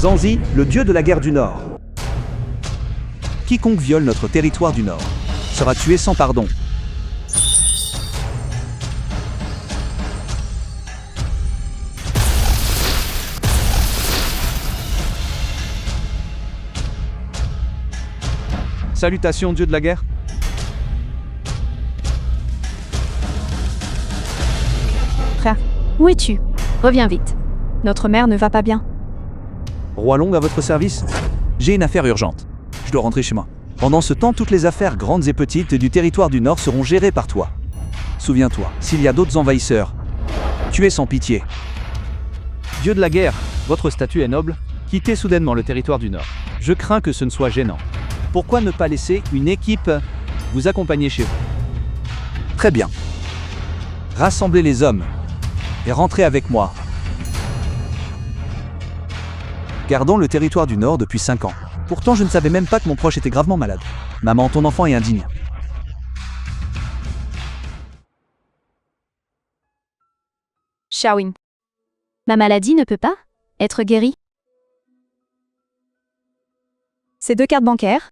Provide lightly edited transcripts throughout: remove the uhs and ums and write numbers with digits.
Zhanzi, le dieu de la guerre du Nord. Quiconque viole notre territoire du Nord sera tué sans pardon. Salutations, dieu de la guerre. Frère, où es-tu? Reviens vite. Notre mère ne va pas bien. Roi Long à votre service. J'ai une affaire urgente. Je dois rentrer chez moi. Pendant ce temps, toutes les affaires grandes et petites du territoire du Nord seront gérées par toi. Souviens-toi, s'il y a d'autres envahisseurs, tu es sans pitié. Dieu de la guerre, votre statut est noble. Quittez soudainement le territoire du Nord. Je crains que ce ne soit gênant. Pourquoi ne pas laisser une équipe vous accompagner chez vous? Très bien. Rassemblez les hommes et rentrez avec moi. Gardons le territoire du Nord depuis 5 ans. Pourtant, je ne savais même pas que mon proche était gravement malade. Maman, ton enfant est indigne. Xiaoying. Ma maladie ne peut pas être guérie. Ces 2 cartes bancaires.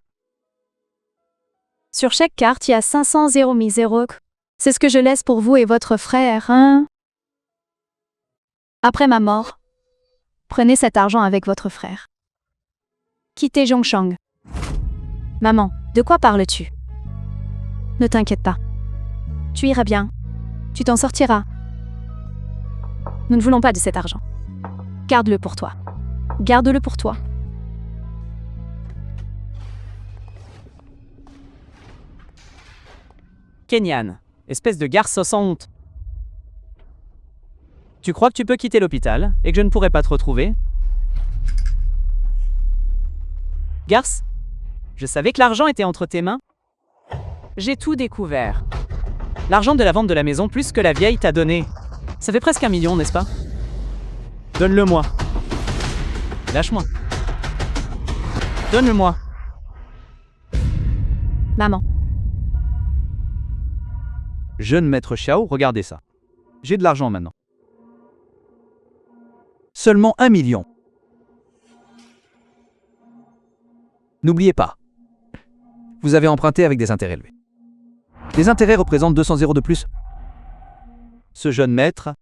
Sur chaque carte, il y a 500 000. C'est ce que je laisse pour vous et votre frère, hein? Après ma mort, prenez cet argent avec votre frère. Quittez Zhongshang. Maman, de quoi parles-tu? Ne t'inquiète pas. Tu iras bien. Tu t'en sortiras. Nous ne voulons pas de cet argent. Garde-le pour toi. Garde-le pour toi. Kenyan, espèce de garce sans honte. Tu crois que tu peux quitter l'hôpital et que je ne pourrai pas te retrouver? Garce, je savais que l'argent était entre tes mains. J'ai tout découvert. L'argent de la vente de la maison plus que la vieille t'a donné. Ça fait presque 1 million, n'est-ce pas? Donne-le-moi. Lâche-moi. Donne-le-moi. Maman. Jeune maître Xiao, regardez ça. J'ai de l'argent maintenant. Seulement 1 million. N'oubliez pas, vous avez emprunté avec des intérêts élevés. Les intérêts représentent 200 € de plus. Ce jeune maître...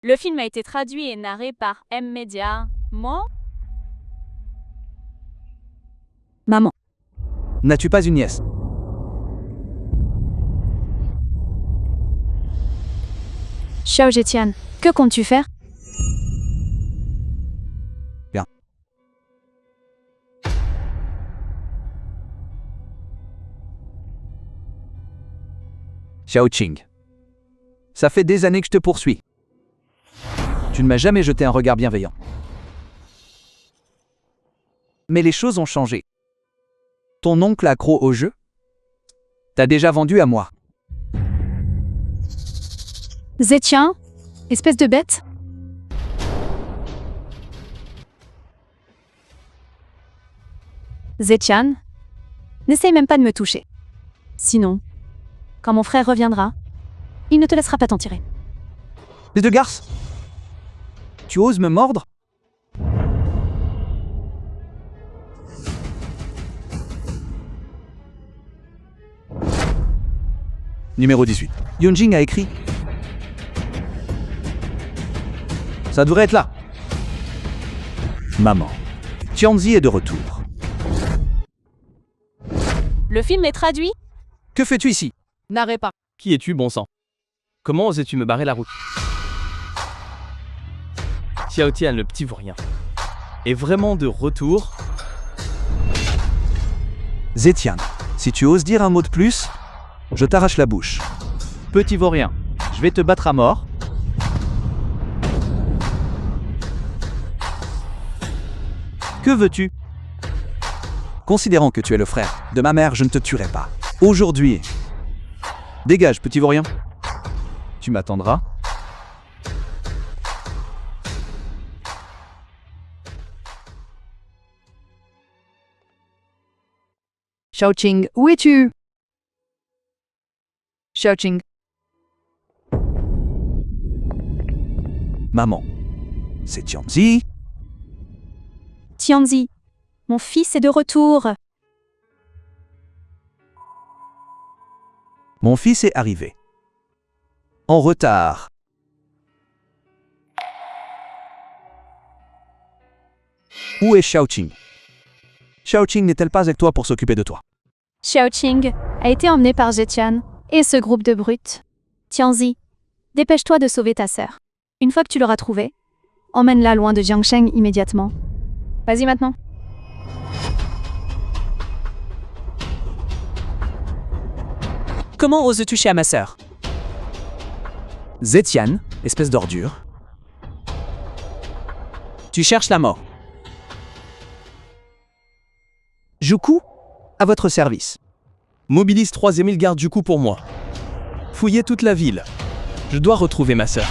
Le film a été traduit et narré par M-Media. Moi? Maman. N'as-tu pas une nièce? Xiao Zetian, que comptes-tu faire? Bien. Xiao Qing. Ça fait des années que je te poursuis. Tu ne m'as jamais jeté un regard bienveillant. Mais les choses ont changé. Ton oncle accro au jeu t'a déjà vendu à moi. Zetian, espèce de bête. Zetian, n'essaye même pas de me toucher. Sinon, quand mon frère reviendra, il ne te laissera pas t'en tirer. Les 2 garces, tu oses me mordre? Numéro 18. Yunjing a écrit. Ça devrait être là. Maman. Tianzi est de retour. Le film est traduit? Que fais-tu ici? N'arrête pas. Qui es-tu, bon sang? Comment osais-tu me barrer la route? Xiao Tian, le petit vaurien, est vraiment de retour? Zetian, si tu oses dire un mot de plus, je t'arrache la bouche. Petit vaurien, je vais te battre à mort. Que veux-tu? Considérant que tu es le frère de ma mère, je ne te tuerai pas. Aujourd'hui. Dégage, petit vaurien. Tu m'attendras? Xiaoqing, où es-tu? Xiaoqing. Maman, c'est Tianzi. Tianzi, mon fils est de retour. Mon fils est arrivé. En retard. Où est Xiaoqing? Xiaoqing n'est-elle pas avec toi pour s'occuper de toi? Xiaoqing a été emmené par Zetian et ce groupe de brutes. Tianzi, dépêche-toi de sauver ta sœur. Une fois que tu l'auras trouvée, emmène-la loin de Jiangsheng immédiatement. Vas-y maintenant. Comment oses-tu toucher à ma sœur? Zetian, espèce d'ordure. Tu cherches la mort. Juku, à votre service. Mobilise 3000 gardes du coup pour moi. Fouillez toute la ville. Je dois retrouver ma sœur.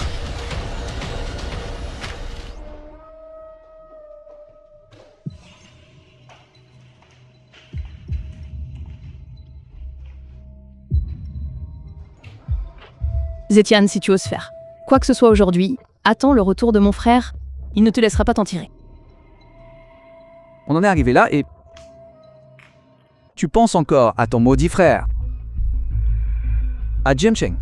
Zetian, si tu oses faire quoi que ce soit aujourd'hui, attends le retour de mon frère. Il ne te laissera pas t'en tirer. On en est arrivé là et... Tu penses encore à ton maudit frère. À Jiangsheng.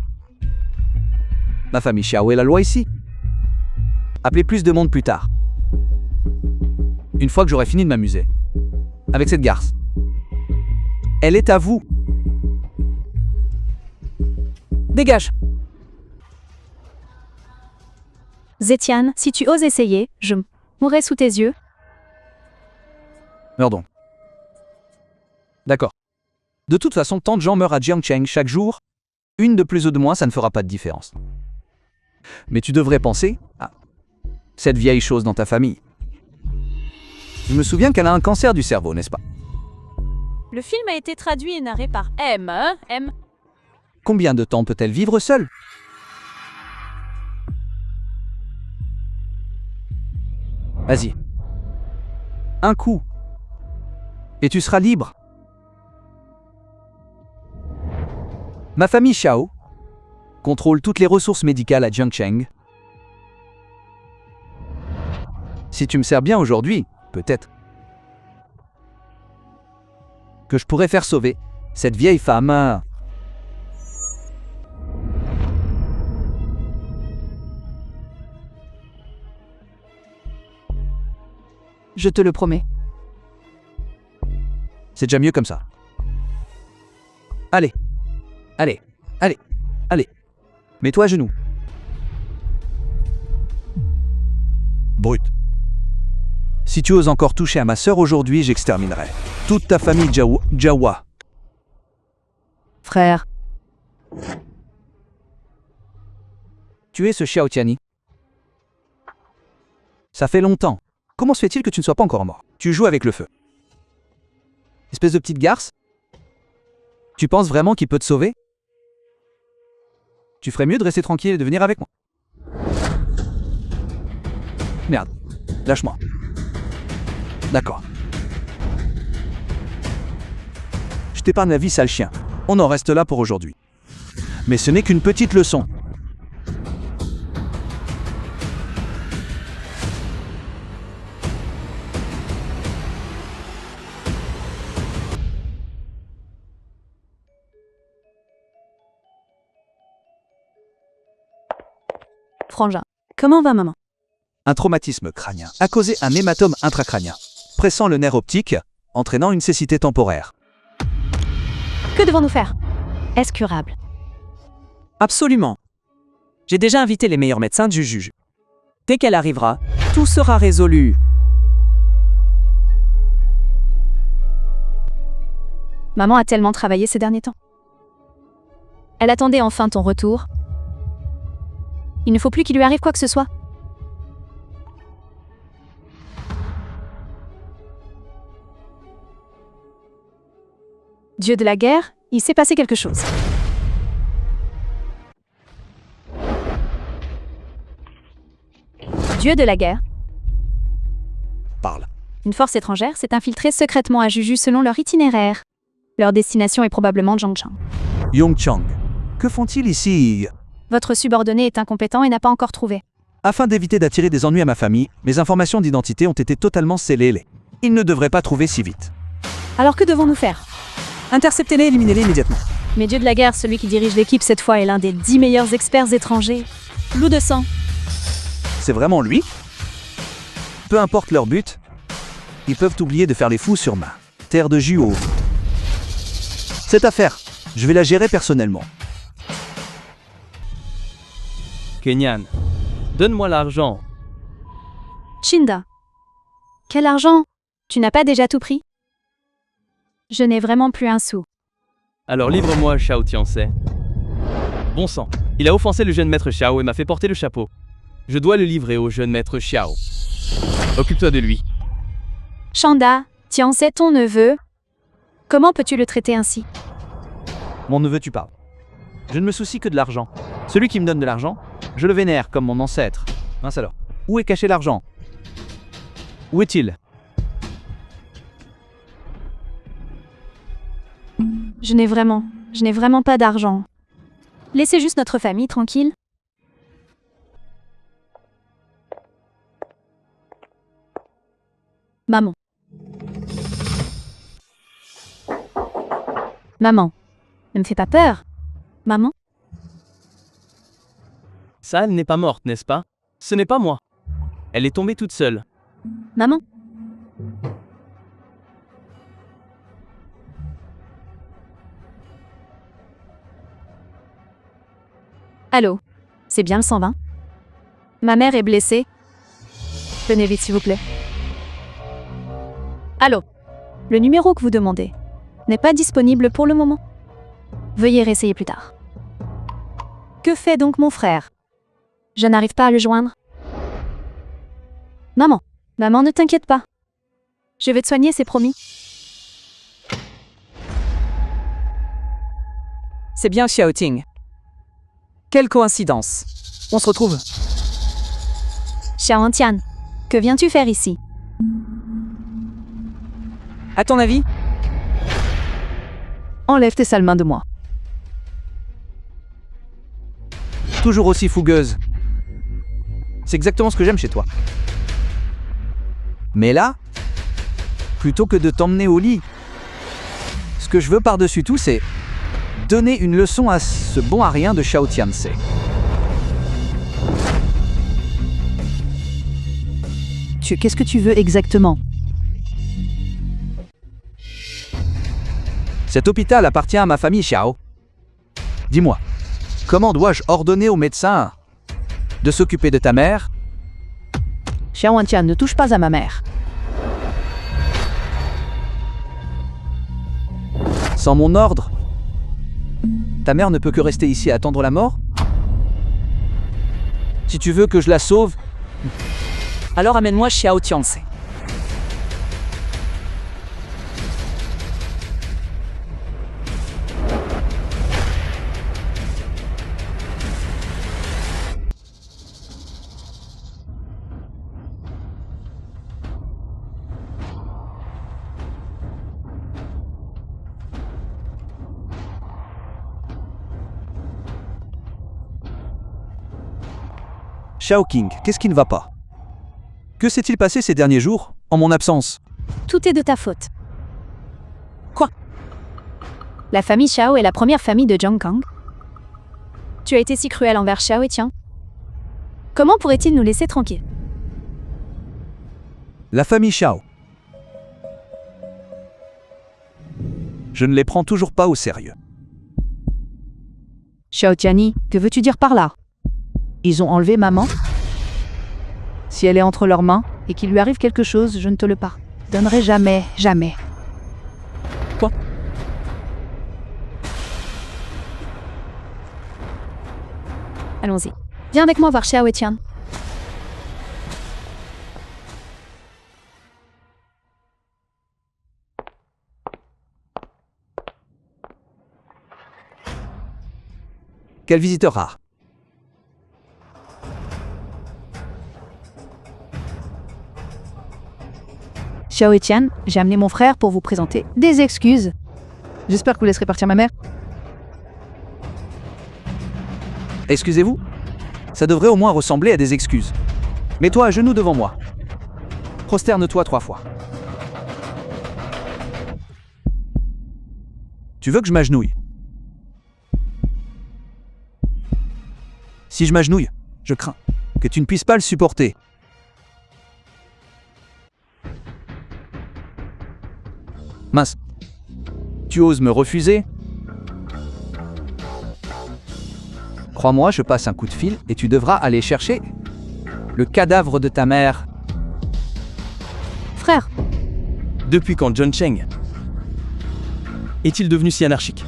Ma famille Xiao est la loi ici. Appelez plus de monde plus tard. Une fois que j'aurai fini de m'amuser. Avec cette garce. Elle est à vous. Dégage. Zetian, si tu oses essayer, je mourrai sous tes yeux. Meurs donc. D'accord. De toute façon, tant de gens meurent à Jiangsheng chaque jour, une de plus ou de moins, ça ne fera pas de différence. Mais tu devrais penser à cette vieille chose dans ta famille. Je me souviens qu'elle a un cancer du cerveau, n'est-ce pas? Le film a été traduit et narré par M. Combien de temps peut-elle vivre seule? Vas-y. Un coup. Et tu seras libre. Ma famille Xiao contrôle toutes les ressources médicales à Jiangsheng. Si tu me sers bien aujourd'hui, peut-être que je pourrais faire sauver cette vieille femme. Je te le promets. C'est déjà mieux comme ça. Allez. Allez. Allez. Allez. Mets-toi à genoux. Brute. Si tu oses encore toucher à ma sœur aujourd'hui, j'exterminerai toute ta famille Jawa. Frère, Tu es ce Xiao Tiani? Ça fait longtemps. Comment se fait-il que tu ne sois pas encore mort? Tu joues avec le feu. Espèce de petite garce? Tu penses vraiment qu'il peut te sauver? Tu ferais mieux de rester tranquille et de venir avec moi. Merde. Lâche-moi. D'accord. Je t'épargne la vie, sale chien. On en reste là pour aujourd'hui. Mais ce n'est qu'une petite leçon. Frangin, comment va maman? Un traumatisme crânien a causé un hématome intracrânien, pressant le nerf optique, entraînant une cécité temporaire. Que devons-nous faire? Est-ce curable? Absolument. J'ai déjà invité les meilleurs médecins du juge. Dès qu'elle arrivera, tout sera résolu. Maman a tellement travaillé ces derniers temps. Elle attendait enfin ton retour. Il ne faut plus qu'il lui arrive quoi que ce soit. Dieu de la guerre, il s'est passé quelque chose. Dieu de la guerre, Parle. une force étrangère s'est infiltrée secrètement à Juju selon leur itinéraire. Leur destination est probablement Jiangsheng. Yongchang. Que font-ils ici? Votre subordonné est incompétent et n'a pas encore trouvé. Afin d'éviter d'attirer des ennuis à ma famille, mes informations d'identité ont été totalement scellées. Il ne devrait pas trouver si vite. Alors que devons-nous faire? Interceptez-les et éliminez-les immédiatement. Mais dieu de la guerre, celui qui dirige l'équipe cette fois est l'un des 10 meilleurs experts étrangers. Loup de sang. C'est vraiment lui? Peu importe leur but, ils peuvent oublier de faire les fous sur ma terre de Juo. Cette affaire, je vais la gérer personnellement. Kenyan, donne-moi l'argent. Chinda. Quel argent? Tu n'as pas déjà tout pris? Je n'ai vraiment plus un sou. Alors livre-moi Xiao Tianse. Bon sang, il a offensé le jeune maître Xiao et m'a fait porter le chapeau. Je dois le livrer au jeune maître Xiao. Occupe-toi de lui. Chanda, tiens, c'est ton neveu. Comment peux-tu le traiter ainsi? Mon neveu, tu parles. Je ne me soucie que de l'argent. Celui qui me donne de l'argent, je le vénère comme mon ancêtre. Mince alors. Où est caché l'argent? Où est-il? Je n'ai vraiment pas d'argent. Laissez juste notre famille tranquille. Maman. Maman, ne me fais pas peur. Maman? Ça, elle n'est pas morte, n'est-ce pas? Ce n'est pas moi. Elle est tombée toute seule. Maman? Allô? C'est bien le 120? Ma mère est blessée. Venez vite, s'il vous plaît. Allô? Le numéro que vous demandez n'est pas disponible pour le moment. Veuillez réessayer plus tard. Que fait donc mon frère? Je n'arrive pas à le joindre. Maman, ne t'inquiète pas. Je vais te soigner, c'est promis. C'est bien Xiaoting. Quelle coïncidence. On se retrouve. Xiao Tian, que viens-tu faire ici? À ton avis? Enlève tes sales mains de moi. Toujours aussi fougueuse. C'est exactement ce que j'aime chez toi. Mais là, plutôt que de t'emmener au lit, ce que je veux par-dessus tout, c'est donner une leçon à ce bon à rien de Xiao Tianse. Qu'est-ce que tu veux exactement? Cet hôpital appartient à ma famille Xiao. Dis-moi, comment dois-je ordonner au médecin de s'occuper de ta mère? Xiao Tian, ne touche pas à ma mère. Sans mon ordre, ta mère ne peut que rester ici à attendre la mort? Si tu veux que je la sauve, Alors amène-moi Xiao Tianse. Xiao King, qu'est-ce qui ne va pas? Que s'est-il passé ces derniers jours, en mon absence? Tout est de ta faute. Quoi? La famille Xiao est la première famille de Zhongkang. Tu as été si cruel envers Xiao et Tian. Comment pourrait-il nous laisser tranquilles? La famille Xiao. Je ne les prends toujours pas au sérieux. Xiao Tiani, que veux-tu dire par là? Ils ont enlevé maman? Si elle est entre leurs mains et qu'il lui arrive quelque chose, je ne te le pardonnerai jamais, jamais. Quoi? Allons-y. Viens avec moi voir Xiao et Tian. Quel visiteur rare. Xiao et Tian, j'ai amené mon frère pour vous présenter des excuses. J'espère que vous laisserez partir ma mère. Excusez-vous? Ça devrait au moins ressembler à des excuses. Mets-toi à genoux devant moi. Prosterne-toi 3 fois. Tu veux que je m'agenouille? Si je m'agenouille, je crains que tu ne puisses pas le supporter. Mince. Tu oses me refuser? Crois-moi, je passe un coup de fil et tu devras aller chercher le cadavre de ta mère. Frère, Depuis quand John Cheng est-il devenu si anarchique?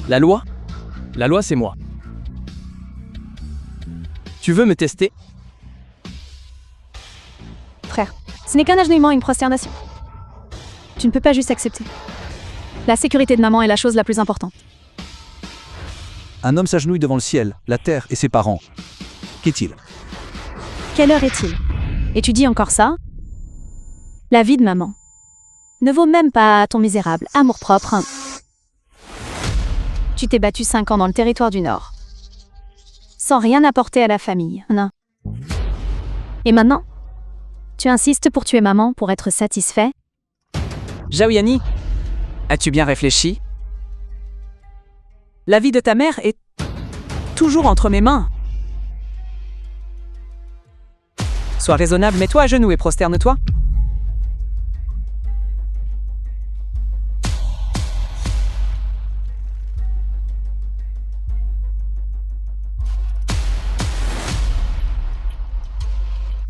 La loi? La loi, c'est moi. Tu veux me tester? frère, ce n'est qu'un agenouillement et une prosternation. Tu ne peux pas juste accepter. La sécurité de maman est la chose la plus importante. Un homme s'agenouille devant le ciel, la terre et ses parents. Qu'est-il? Quelle heure est-il? Et tu dis encore ça? La vie de maman ne vaut même pas ton misérable amour-propre. Tu t'es battu 5 ans dans le territoire du Nord, sans rien apporter à la famille, non. Et maintenant, tu insistes pour tuer maman pour être satisfait? Xiaoyani, as-tu bien réfléchi? La vie de ta mère est toujours entre mes mains. Sois raisonnable, mets-toi à genoux et prosterne-toi.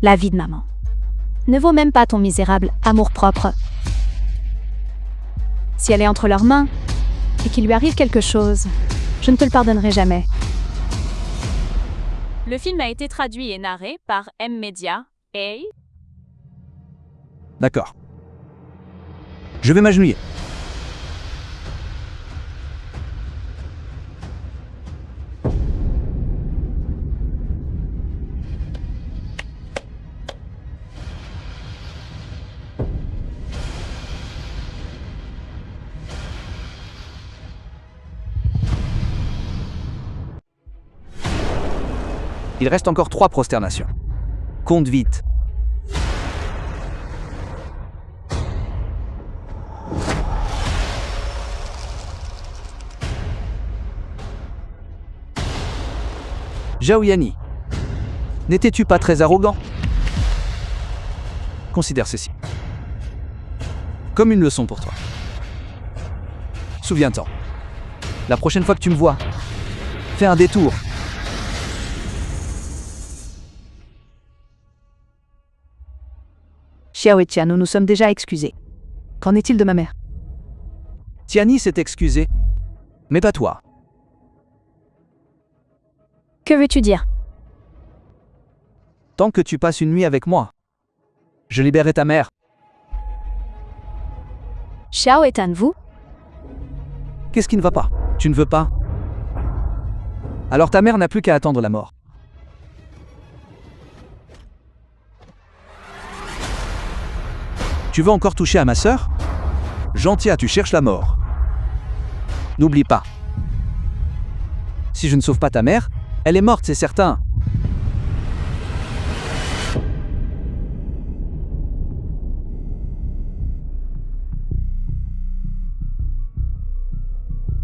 La vie de maman ne vaut même pas ton misérable amour-propre. Si elle est entre leurs mains et qu'il lui arrive quelque chose, je ne te le pardonnerai jamais. Le film a été traduit et narré par M-Media et... D'accord. Je vais m'agenouiller. Il reste encore 3 prosternations. Compte vite. Xiaoyani, n'étais-tu pas très arrogant? Considère ceci comme une leçon pour toi. Souviens-t'en, la prochaine fois que tu me vois, fais un détour. Xiao et Tia, nous nous sommes déjà excusés. Qu'en est-il de ma mère? Tiani s'est excusé, mais pas toi. Que veux-tu dire? Tant que tu passes une nuit avec moi, je libérerai ta mère. Xiao est un de vous? Qu'est-ce qui ne va pas? Tu ne veux pas? Alors ta mère n'a plus qu'à attendre la mort. Tu veux encore toucher à ma sœur? Gentia, tu cherches la mort. N'oublie pas. Si je ne sauve pas ta mère, elle est morte, c'est certain.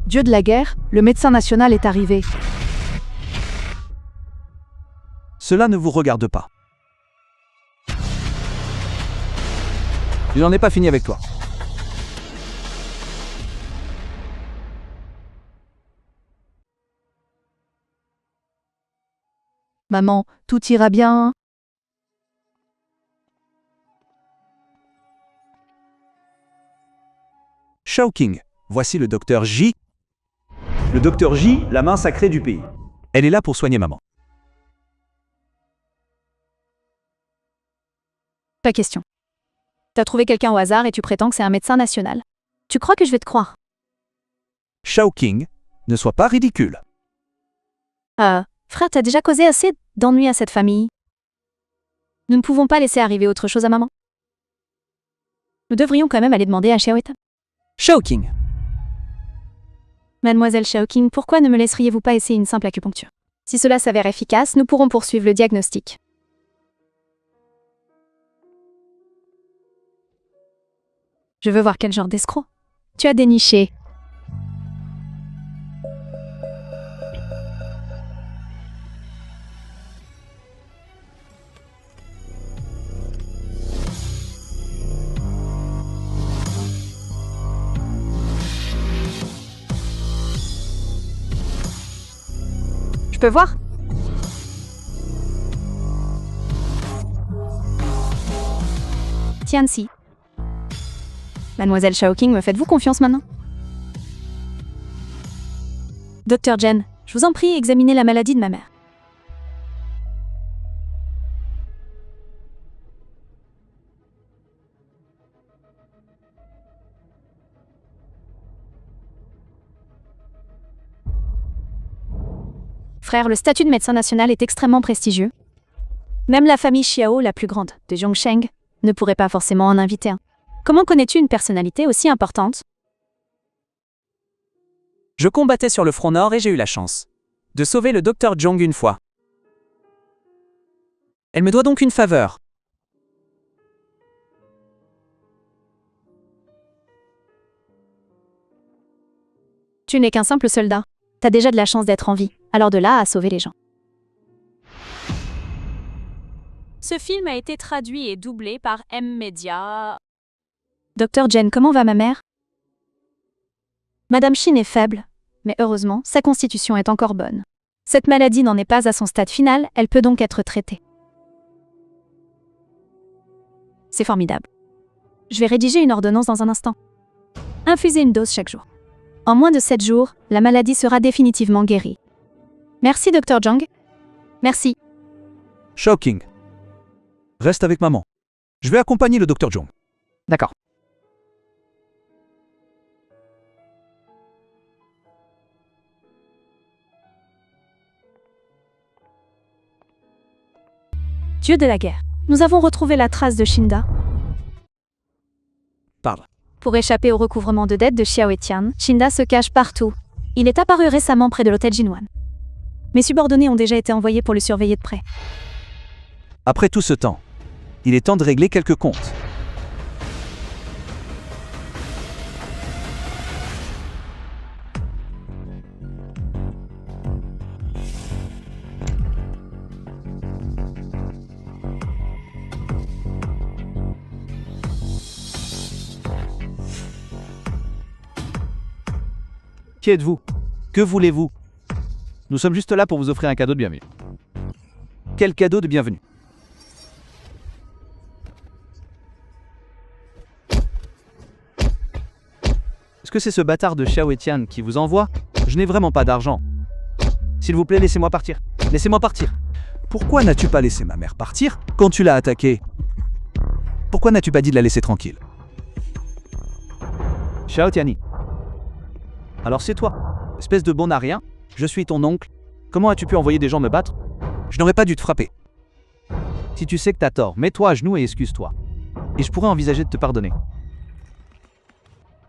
Dieu de la guerre, le médecin national est arrivé. Cela ne vous regarde pas. Je n'en ai pas fini avec toi. Maman, tout ira bien. Shao King, voici le docteur J. Le docteur J, la main sacrée du pays. Elle est là pour soigner maman. Pas question. T'as trouvé quelqu'un au hasard et tu prétends que c'est un médecin national. Tu crois que je vais te croire? Shao King, ne sois pas ridicule. Frère, t'as déjà causé assez d'ennuis à cette famille. Nous ne pouvons pas laisser arriver autre chose à maman. Nous devrions quand même aller demander à Xiaoeta. Shao-King, Mademoiselle Xiaoqing, pourquoi ne me laisseriez-vous pas essayer une simple acupuncture? Si cela s'avère efficace, nous pourrons poursuivre le diagnostic. Je veux voir quel genre d'escroc. Tu as déniché. Je peux voir? Tianxi. Mademoiselle Shaoqing, me faites-vous confiance maintenant? Docteur Jen, je vous en prie, examinez la maladie de ma mère. Frère, le statut de médecin national est extrêmement prestigieux. Même la famille Xiao, la plus grande, de Zhongsheng, ne pourrait pas forcément en inviter un. Comment connais-tu une personnalité aussi importante? Je combattais sur le front nord et j'ai eu la chance de sauver le docteur Zhong une fois. Elle me doit donc une faveur. Tu n'es qu'un simple soldat. T'as déjà de la chance d'être en vie, alors de là à sauver les gens. Ce film a été traduit et doublé par M-Media. Docteur Jen, comment va ma mère? Madame Shin est faible, mais heureusement, sa constitution est encore bonne. Cette maladie n'en est pas à son stade final, elle peut donc être traitée. C'est formidable. Je vais rédiger une ordonnance dans un instant. Infusez une dose chaque jour. En moins de 7 jours, la maladie sera définitivement guérie. Merci, Dr. Zhang. Merci. Shaoqing. Reste avec maman. Je vais accompagner le docteur Zhong. D'accord. Dieu de la guerre. Nous avons retrouvé la trace de Shinda. Parle. Pour échapper au recouvrement de dettes de Xiao et Tian, Shinda se cache partout. Il est apparu récemment près de l'hôtel Jinwan. Mes subordonnés ont déjà été envoyés pour le surveiller de près. Après tout ce temps, il est temps de régler quelques comptes. Qui êtes-vous? Que voulez-vous? Nous sommes juste là pour vous offrir un cadeau de bienvenue. Quel cadeau de bienvenue? Est-ce que c'est ce bâtard de Xiao Etian qui vous envoie? Je n'ai vraiment pas d'argent. S'il vous plaît, laissez-moi partir. Laissez-moi partir. Pourquoi n'as-tu pas laissé ma mère partir quand tu l'as attaquée? Pourquoi n'as-tu pas dit de la laisser tranquille? Xiao Tiani. Alors c'est toi, espèce de bon à rien. Je suis ton oncle. Comment as-tu pu envoyer des gens me battre? Je n'aurais pas dû te frapper. Si tu sais que t'as tort, mets-toi à genoux et excuse-toi. Et je pourrais envisager de te pardonner.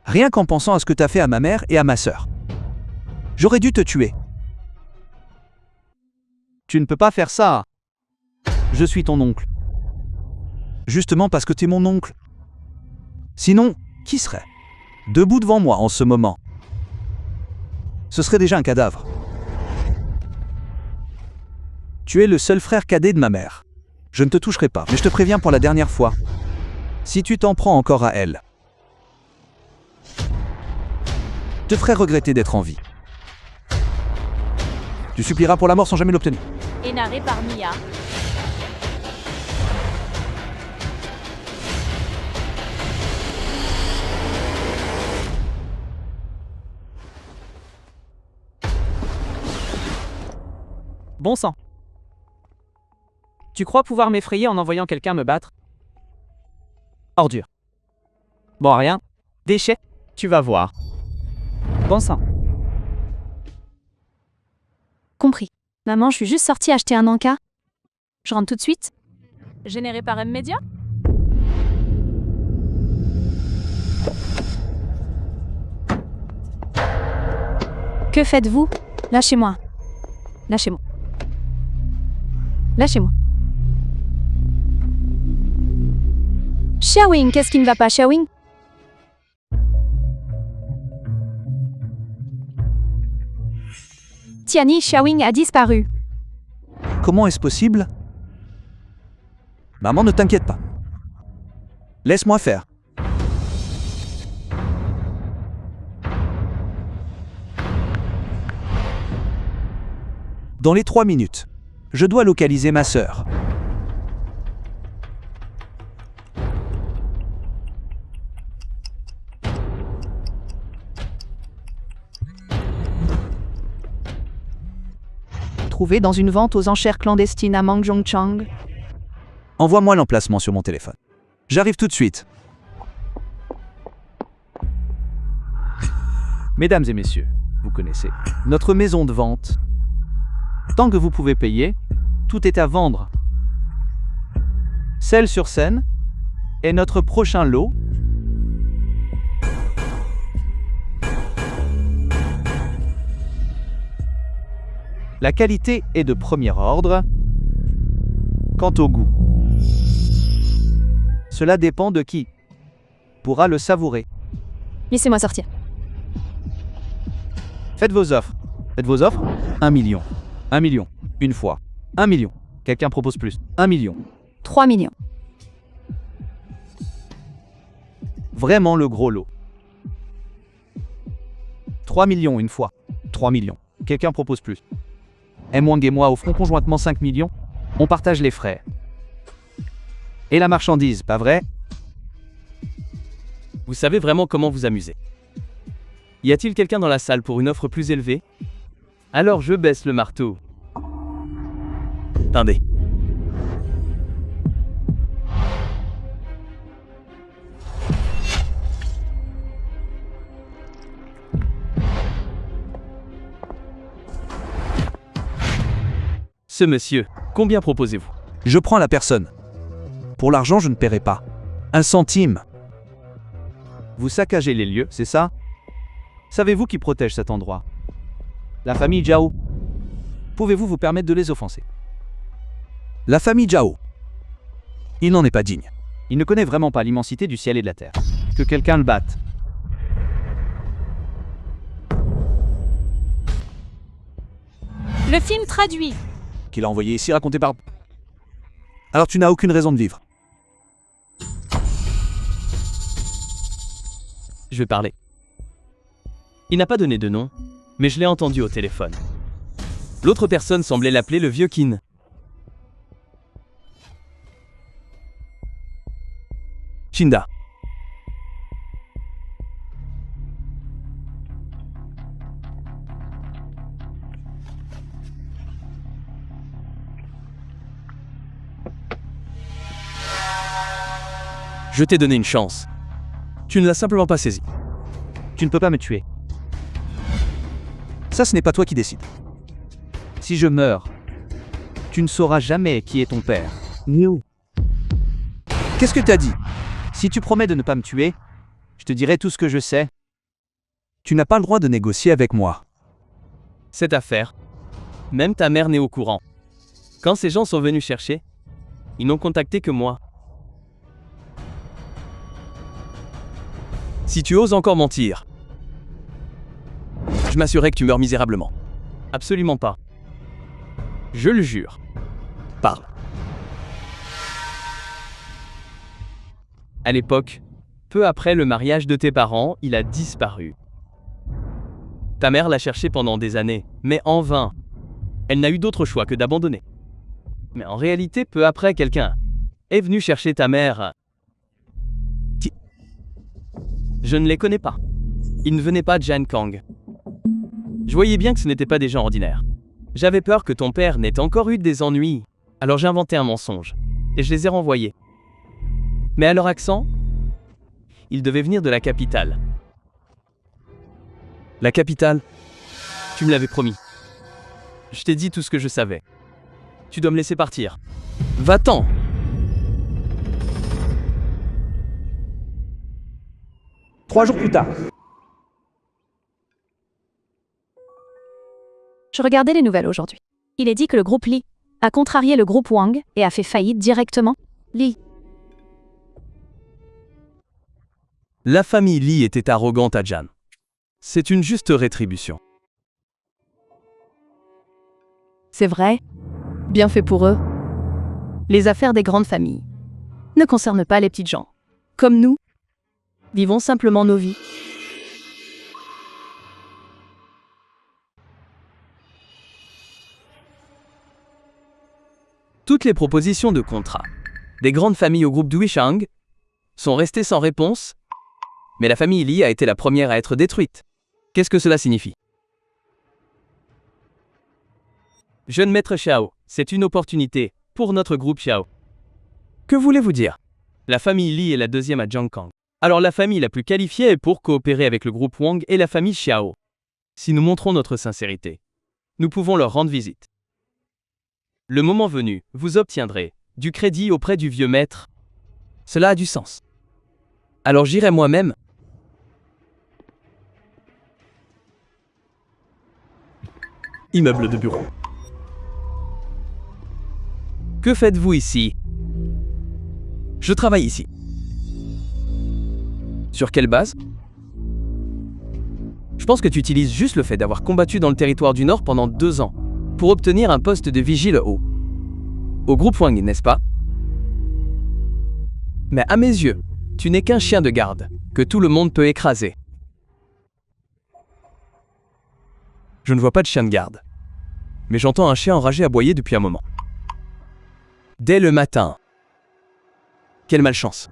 Rien qu'en pensant à ce que t'as fait à ma mère et à ma sœur. J'aurais dû te tuer. Tu ne peux pas faire ça. Je suis ton oncle. Justement parce que t'es mon oncle. Sinon, qui serait debout devant moi en ce moment? Ce serait déjà un cadavre. Tu es le seul frère cadet de ma mère. Je ne te toucherai pas, mais je te préviens pour la dernière fois. Si tu t'en prends encore à elle, te ferai regretter d'être en vie. Tu supplieras pour la mort sans jamais l'obtenir. Et narré par Mia. Bon sang. Tu crois pouvoir m'effrayer en envoyant quelqu'un me battre? Ordure. Bon, rien. Déchet. Tu vas voir. Bon sang. Compris. Maman, je suis juste sortie acheter un encas. Je rentre tout de suite. Généré par M-Media? Que faites-vous? Lâchez-moi. Lâchez-moi. Lâchez-moi. Xiaowing, qu'est-ce qui ne va pas, Xiaowing? Tiani Xiaowing a disparu. Comment est-ce possible? Maman, ne t'inquiète pas. Laisse-moi faire. Dans les 3 minutes, je dois localiser ma sœur. Trouvé dans une vente aux enchères clandestines à Mangzhongchang. Envoie-moi l'emplacement sur mon téléphone. J'arrive tout de suite. Mesdames et messieurs, vous connaissez notre maison de vente. Tant que vous pouvez payer, tout est à vendre. Celle sur scène est notre prochain lot. La qualité est de premier ordre. Quant au goût, cela dépend de qui pourra le savourer. Laissez-moi sortir. Faites vos offres. Faites vos offres. 1 million. 1 million. Une fois. 1 million. Quelqu'un propose plus. 1 million. 3 millions. Vraiment le gros lot. 3 millions une fois. 3 millions. Quelqu'un propose plus. M-Wang et moi offrons conjointement 5 millions. On partage les frais. Et la marchandise, pas vrai? Vous savez vraiment comment vous amuser. Y a-t-il quelqu'un dans la salle pour une offre plus élevée? Alors je baisse le marteau. Attendez. Ce monsieur, combien proposez-vous? Je prends la personne. Pour l'argent, je ne paierai pas. 1 centime. Vous saccagez les lieux, c'est ça? Savez-vous qui protège cet endroit? La famille Zhao. Pouvez-vous vous permettre de les offenser? La famille Zhao. Il n'en est pas digne. Il ne connaît vraiment pas l'immensité du ciel et de la terre. Que quelqu'un le batte. Le film traduit. Qu'il a envoyé ici raconté par... Alors tu n'as aucune raison de vivre. Je vais parler. Il n'a pas donné de nom, mais je l'ai entendu au téléphone. L'autre personne semblait l'appeler le vieux Qin. Shinda. Je t'ai donné une chance. Tu ne l'as simplement pas saisie. Tu ne peux pas me tuer. Ça, ce n'est pas toi qui décides. Si je meurs, tu ne sauras jamais qui est ton père. Qu'est-ce que t'as dit? Si tu promets de ne pas me tuer, je te dirai tout ce que je sais. Tu n'as pas le droit de négocier avec moi. Cette affaire, même ta mère n'est au courant. Quand ces gens sont venus chercher, ils n'ont contacté que moi. Si tu oses encore mentir, je m'assurerai que tu meurs misérablement. Absolument pas. Je le jure. Parle. À l'époque, peu après le mariage de tes parents, il a disparu. Ta mère l'a cherché pendant des années, mais en vain. Elle n'a eu d'autre choix que d'abandonner. Mais en réalité, peu après, quelqu'un est venu chercher ta mère. Je ne les connais pas. Ils ne venaient pas de Jan Kang. Je voyais bien que ce n'étaient pas des gens ordinaires. J'avais peur que ton père n'ait encore eu des ennuis, alors j'ai inventé un mensonge, et je les ai renvoyés. Mais à leur accent, ils devaient venir de la capitale. La capitale? Tu me l'avais promis. Je t'ai dit tout ce que je savais. Tu dois me laisser partir. Va-t'en! Trois jours plus tard. Je regardais les nouvelles aujourd'hui. Il est dit que le groupe Li a contrarié le groupe Wang et a fait faillite directement. Li. La famille Li était arrogante à Jan. C'est une juste rétribution. C'est vrai. Bien fait pour eux. Les affaires des grandes familles ne concernent pas les petites gens. Comme nous, vivons simplement nos vies. Toutes les propositions de contrat des grandes familles au groupe Duishang sont restées sans réponse, mais la famille Li a été la première à être détruite. Qu'est-ce que cela signifie? Jeune maître Xiao, c'est une opportunité pour notre groupe Xiao. Que voulez-vous dire? La famille Li est la deuxième à Jiangkang. Alors la famille la plus qualifiée est pour coopérer avec le groupe Wang et la famille Xiao. Si nous montrons notre sincérité, nous pouvons leur rendre visite. Le moment venu, vous obtiendrez du crédit auprès du vieux maître. Cela a du sens. Alors j'irai moi-même. Immeuble de bureau. Que faites-vous ici? Je travaille ici. Sur quelle base? Je pense que tu utilises juste le fait d'avoir combattu dans le territoire du Nord pendant 2 ans pour obtenir un poste de vigile au groupe Wang, n'est-ce pas? Mais à mes yeux, tu n'es qu'un chien de garde que tout le monde peut écraser. Je ne vois pas de chien de garde, mais j'entends un chien enragé aboyer depuis un moment. Dès le matin. Quelle malchance.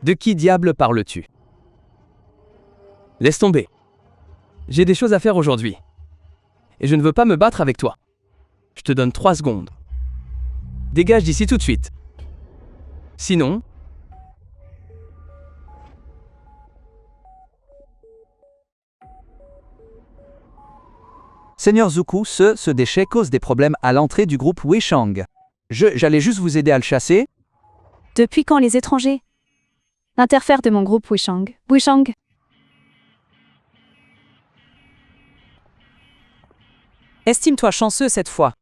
De qui diable parles-tu? Laisse tomber. J'ai des choses à faire aujourd'hui. Et je ne veux pas me battre avec toi. Je te donne 3 secondes. Dégage d'ici tout de suite. Sinon... Seigneur Zuku, ce déchet cause des problèmes à l'entrée du groupe Weishang. J'allais juste vous aider à le chasser. Depuis quand les étrangers interfèrent de mon groupe Weishang? Weishang? Estime-toi chanceux cette fois.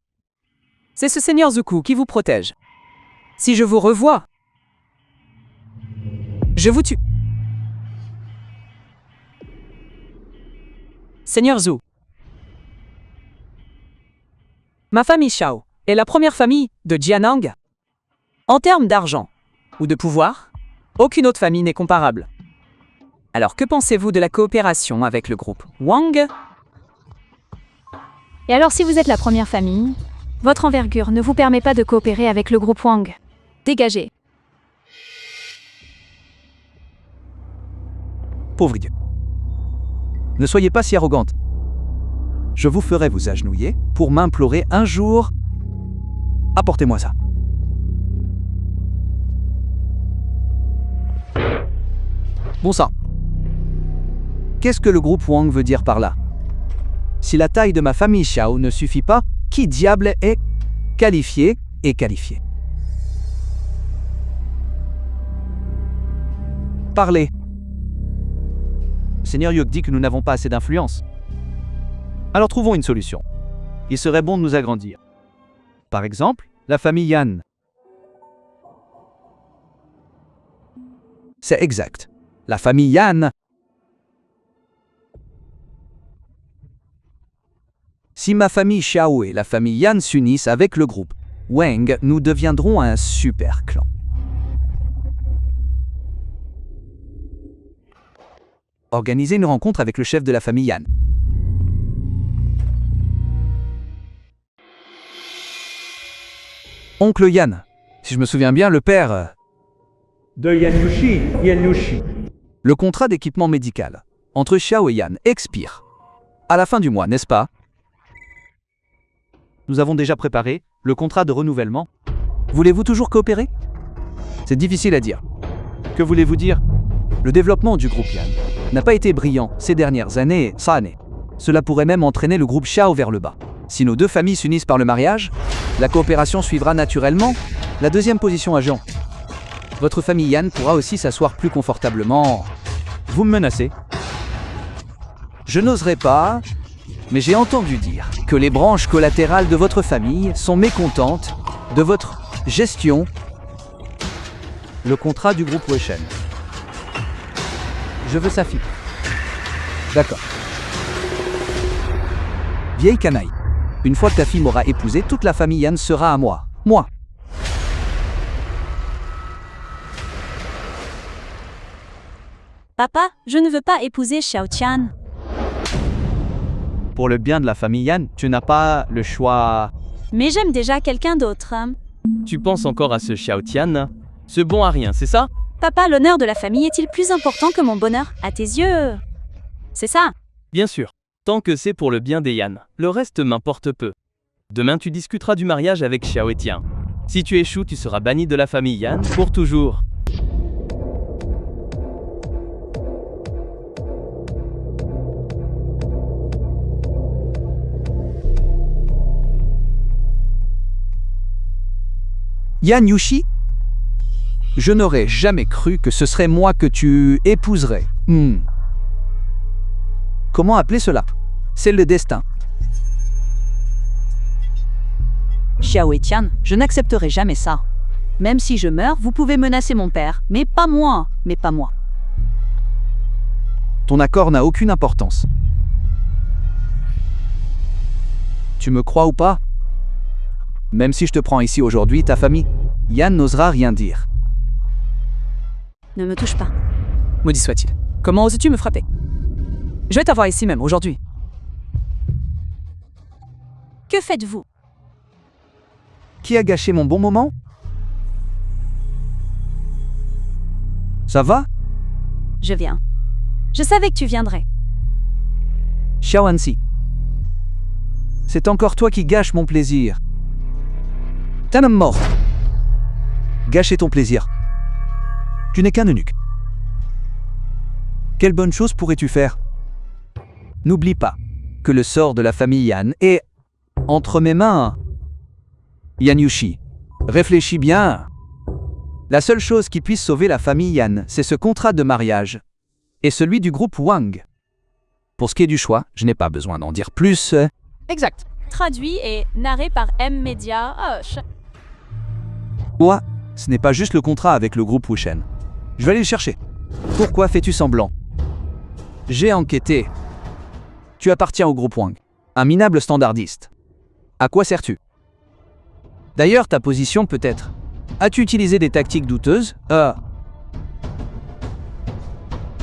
C'est ce seigneur Zuku qui vous protège. Si je vous revois, je vous tue. Seigneur Zhu. Ma famille Xiao est la première famille de Jianang. En termes d'argent ou de pouvoir, aucune autre famille n'est comparable. Alors que pensez-vous de la coopération avec le groupe Wang? Et alors si vous êtes la première famille, votre envergure ne vous permet pas de coopérer avec le groupe Wang. Dégagez. Pauvre Dieu. Ne soyez pas si arrogante. Je vous ferai vous agenouiller pour m'implorer un jour. Apportez-moi ça. Bon sang. Qu'est-ce que le groupe Wang veut dire par là? Si la taille de ma famille Xiao ne suffit pas, qui diable est qualifié et qualifié? Parlez. Le Seigneur Yuk dit que nous n'avons pas assez d'influence. Alors trouvons une solution. Il serait bon de nous agrandir. Par exemple, la famille Yan. C'est exact. La famille Yan. Si ma famille Xiao et la famille Yan s'unissent avec le groupe Wang, nous deviendrons un super clan. Organisez une rencontre avec le chef de la famille Yan. Oncle Yan, si je me souviens bien, le père de Yanushi. Le contrat d'équipement médical entre Xiao et Yan expire à la fin du mois, n'est-ce pas? Nous avons déjà préparé le contrat de renouvellement. Voulez-vous toujours coopérer? C'est difficile à dire. Que voulez-vous dire? Le développement du groupe Yan n'a pas été brillant ces dernières années. Cela pourrait même entraîner le groupe Xiao vers le bas. Si nos deux familles s'unissent par le mariage, la coopération suivra naturellement la deuxième position à Jean. Votre famille Yan pourra aussi s'asseoir plus confortablement. Vous me menacez? Je n'oserais pas, mais j'ai entendu dire que les branches collatérales de votre famille sont mécontentes de votre gestion. Le contrat du groupe Weishen. Je veux sa fille. D'accord. Vieille canaille. Une fois que ta fille m'aura épousé, toute la famille Yan sera à moi. Moi. Papa, je ne veux pas épouser Xiao Tian. Pour le bien de la famille Yan, tu n'as pas le choix. Mais j'aime déjà quelqu'un d'autre. Tu penses encore à ce Xiao Tian? Ce bon à rien, c'est ça? Papa, l'honneur de la famille est-il plus important que mon bonheur, à tes yeux? C'est ça. Bien sûr. Tant que c'est pour le bien des Yan, le reste m'importe peu. Demain tu discuteras du mariage avec Xiao Tian. Si tu échoues, tu seras banni de la famille Yan pour toujours. Yan Yushi? Je n'aurais jamais cru que ce serait moi que tu épouserais. Comment appeler cela? C'est le destin. Xiao et Tian, je n'accepterai jamais ça. Même si je meurs, vous pouvez menacer mon père, mais pas moi, Ton accord n'a aucune importance. Tu me crois ou pas? Même si je te prends ici aujourd'hui, ta famille, Yan n'osera rien dire. Ne me touche pas. Maudit soit-il. Comment oses-tu me frapper? Je vais t'avoir ici même, aujourd'hui. Que faites-vous? Qui a gâché mon bon moment? Ça va? Je viens. Je savais que tu viendrais. Xiao Hansi. C'est encore toi qui gâches mon plaisir. T'es un homme mort. Gâcher ton plaisir. Tu n'es qu'un eunuque. Quelle bonne chose pourrais-tu faire? N'oublie pas que le sort de la famille Yan est entre mes mains. Yan Yushi, réfléchis bien. La seule chose qui puisse sauver la famille Yan, c'est ce contrat de mariage et celui du groupe Wang. Pour ce qui est du choix, je n'ai pas besoin d'en dire plus. Exact. Traduit et narré par M-Media. Quoi? Ce n'est pas juste le contrat avec le groupe Wushen. Je vais aller le chercher. Pourquoi fais-tu semblant? J'ai enquêté. Tu appartiens au groupe Wang, un minable standardiste. À quoi sers-tu? D'ailleurs, ta position peut-être. As-tu utilisé des tactiques douteuses?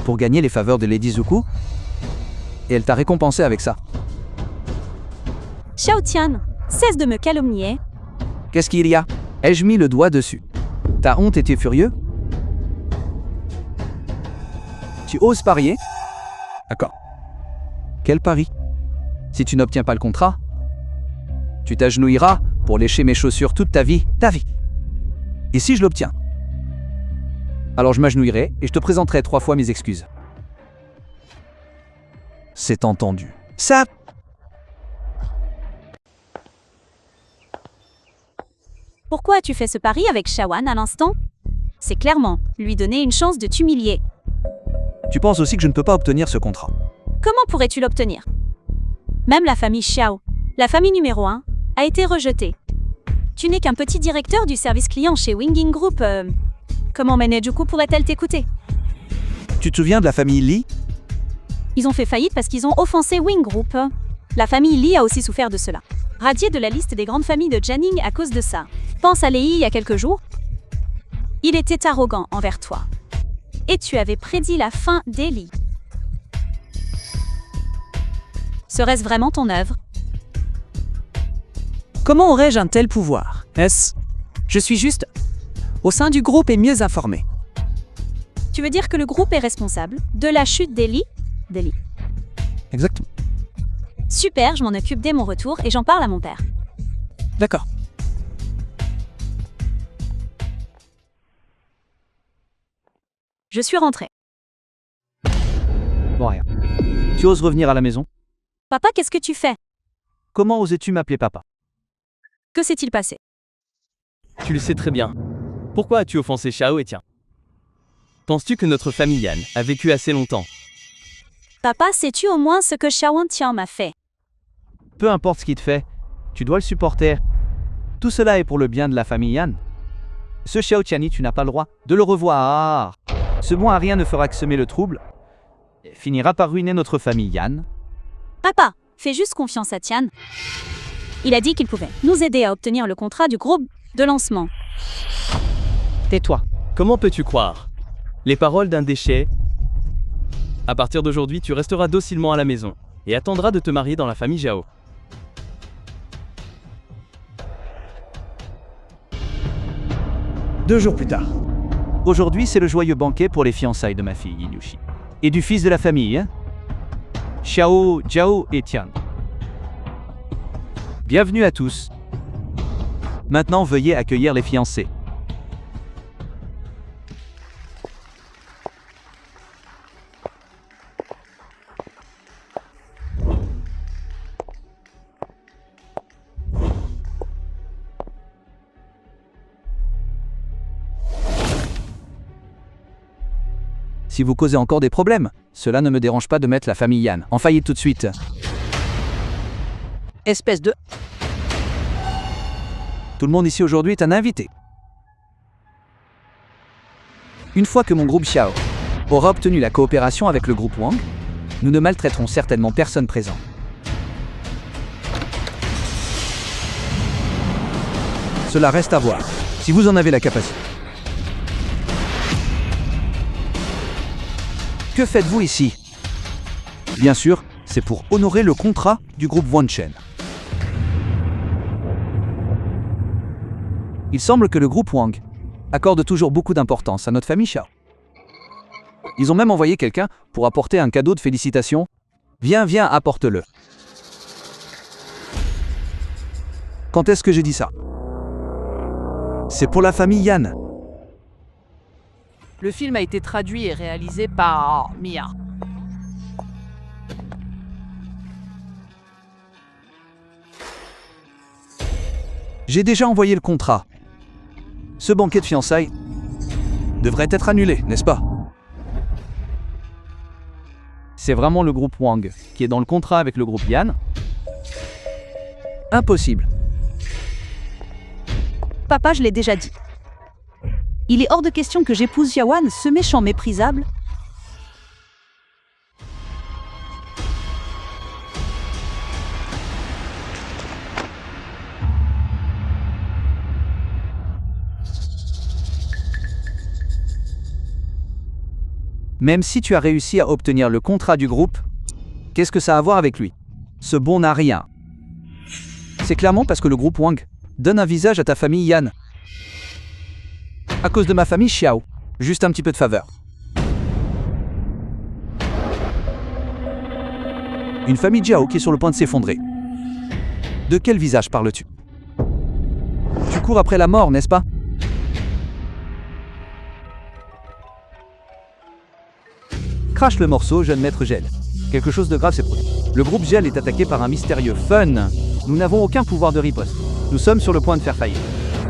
Pour gagner les faveurs de Lady Zuku? Et elle t'a récompensé avec ça. Xiao Tian, cesse de me calomnier. Qu'est-ce qu'il y a? Ai-je mis le doigt dessus? Ta honte était furieux? Tu oses parier? D'accord. Quel pari? Si tu n'obtiens pas le contrat, tu t'agenouilleras pour lécher mes chaussures toute ta vie. Et si je l'obtiens? Alors je m'agenouillerai et je te présenterai 3 fois mes excuses. C'est entendu. Ça... Pourquoi as-tu fait ce pari avec Shawan à l'instant? C'est clairement lui donner une chance de t'humilier. Tu penses aussi que je ne peux pas obtenir ce contrat? Comment pourrais-tu l'obtenir? Même la famille Xiao, la famille numéro 1, a été rejetée. Tu n'es qu'un petit directeur du service client chez Winging Group. Comment Menejuku pourrait-elle t'écouter? Tu te souviens de la famille Lee? Ils ont fait faillite parce qu'ils ont offensé Wing Group. La famille Lee a aussi souffert de cela. Radiée de la liste des grandes familles de Janning à cause de ça. Pense à Lei il y a quelques jours. Il était arrogant envers toi. Et tu avais prédit la fin d'Eli. Serait-ce vraiment ton œuvre? Comment aurais-je un tel pouvoir? Est-ce? Je suis juste au sein du groupe et mieux informé. Tu veux dire que le groupe est responsable de la chute d'Eli? Exactement. Super, je m'en occupe dès mon retour et j'en parle à mon père. D'accord. Je suis rentrée. Bon, rien. Tu oses revenir à la maison? Papa, qu'est-ce que tu fais? Comment osais-tu m'appeler papa? Que s'est-il passé? Tu le sais très bien. Pourquoi as-tu offensé Xiao et Tian? Penses-tu que notre famille Yan a vécu assez longtemps? Papa, sais-tu au moins ce que Xiao Tian m'a fait? Peu importe ce qu'il te fait, tu dois le supporter. Tout cela est pour le bien de la famille Yan. Ce Xiao Tiani, tu n'as pas le droit de le revoir. Ce bon à rien ne fera que semer le trouble et finira par ruiner notre famille Yan. Papa, fais juste confiance à Tian. Il a dit qu'il pouvait nous aider à obtenir le contrat du groupe de lancement. Tais-toi. Comment peux-tu croire les paroles d'un déchet? À partir d'aujourd'hui, tu resteras docilement à la maison et attendras de te marier dans la famille Zhao. Deux jours plus tard. Aujourd'hui, c'est le joyeux banquet pour les fiançailles de ma fille, Ilyushi. Et du fils de la famille, hein? Xiao, Jiao et Tian. Bienvenue à tous. Maintenant, veuillez accueillir les fiancés. Si vous causez encore des problèmes, cela ne me dérange pas de mettre la famille Yan en faillite tout de suite. Espèce de... Tout le monde ici aujourd'hui est un invité. Une fois que mon groupe Xiao aura obtenu la coopération avec le groupe Wang, nous ne maltraiterons certainement personne présent. Cela reste à voir, si vous en avez la capacité. Que faites-vous ici? Bien sûr, c'est pour honorer le contrat du groupe Wanchen. Il semble que le groupe Wang accorde toujours beaucoup d'importance à notre famille Xiao. Ils ont même envoyé quelqu'un pour apporter un cadeau de félicitations. Viens, viens, apporte-le. Quand est-ce que j'ai dit ça? C'est pour la famille Yan. Le film a été traduit et réalisé par Mia. J'ai déjà envoyé le contrat. Ce banquet de fiançailles devrait être annulé, n'est-ce pas? C'est vraiment le groupe Wang qui est dans le contrat avec le groupe Yan? Impossible. Papa, je l'ai déjà dit. Il est hors de question que j'épouse Yawan, ce méchant méprisable. Même si tu as réussi à obtenir le contrat du groupe, qu'est-ce que ça a à voir avec lui? Ce bon n'a rien. C'est clairement parce que le groupe Wang donne un visage à ta famille Yan. À cause de ma famille Xiao. Juste un petit peu de faveur. Une famille Jiao qui est sur le point de s'effondrer. De quel visage parles-tu? Tu cours après la mort, n'est-ce pas? Crache le morceau, jeune maître Gel. Quelque chose de grave s'est produit. Le groupe Gel est attaqué par un mystérieux Fun. Nous n'avons aucun pouvoir de riposte. Nous sommes sur le point de faire faillite.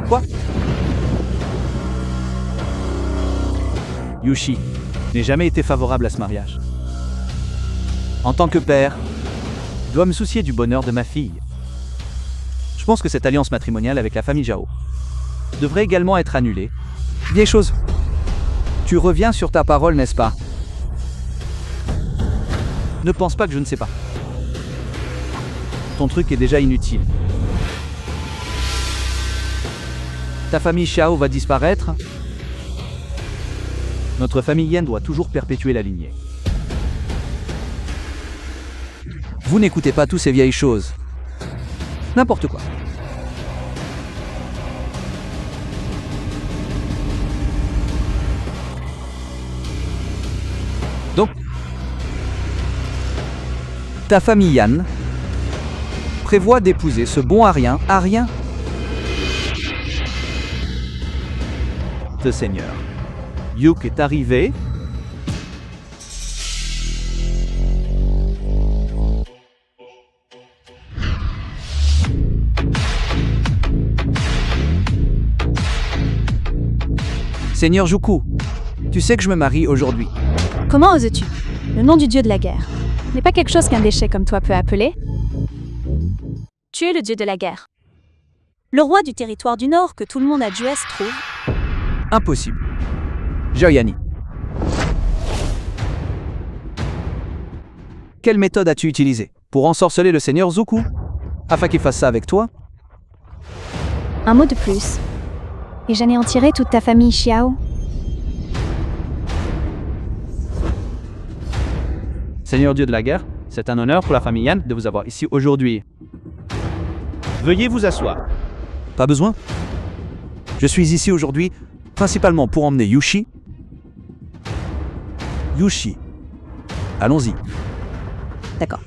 Quoi? Yushi n'ai jamais été favorable à ce mariage. En tant que père, je dois me soucier du bonheur de ma fille. Je pense que cette alliance matrimoniale avec la famille Zhao devrait également être annulée. Vieille chose, tu reviens sur ta parole, n'est-ce pas? Ne pense pas que je ne sais pas. Ton truc est déjà inutile. Ta famille Xiao va disparaître. Notre famille Yan doit toujours perpétuer la lignée. Vous n'écoutez pas tous ces vieilles choses. N'importe quoi. Donc, ta famille Yan prévoit d'épouser ce bon Arien. Le Seigneur Yuk est arrivé. Seigneur Juku, tu sais que je me marie aujourd'hui. Comment oses-tu? Le nom du dieu de la guerre n'est pas quelque chose qu'un déchet comme toi peut appeler? Tu es le dieu de la guerre. Le roi du territoire du Nord que tout le monde à Jues trouve. Impossible. Joyani. Quelle méthode as-tu utilisée pour ensorceler le seigneur Zuku? afin qu'il fasse ça avec toi? Un mot de plus. Et j'anéantirai toute ta famille Xiao. Seigneur Dieu de la guerre, c'est un honneur pour la famille Yan de vous avoir ici aujourd'hui. Veuillez vous asseoir. Pas besoin. Je suis ici aujourd'hui principalement pour emmener Yushi. Yushi. Allons-y. D'accord.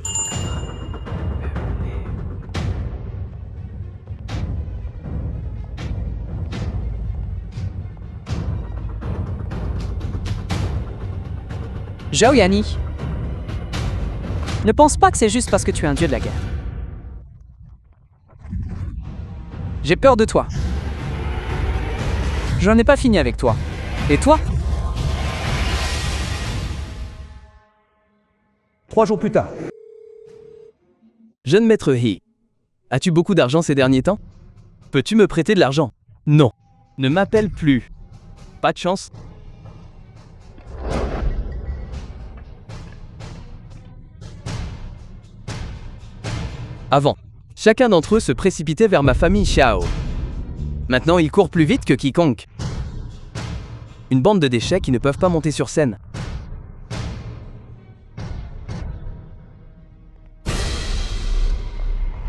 Zhao Yani. Ne pense pas que c'est juste parce que tu es un dieu de la guerre. J'ai peur de toi. Je n'en ai pas fini avec toi. Et toi? 3 jours plus tard. Jeune maître He. As-tu beaucoup d'argent ces derniers temps? Peux-tu me prêter de l'argent? Non. Ne m'appelle plus. Pas de chance. Avant, chacun d'entre eux se précipitait vers ma famille Xiao. Maintenant, ils courent plus vite que quiconque. Une bande de déchets qui ne peuvent pas monter sur scène.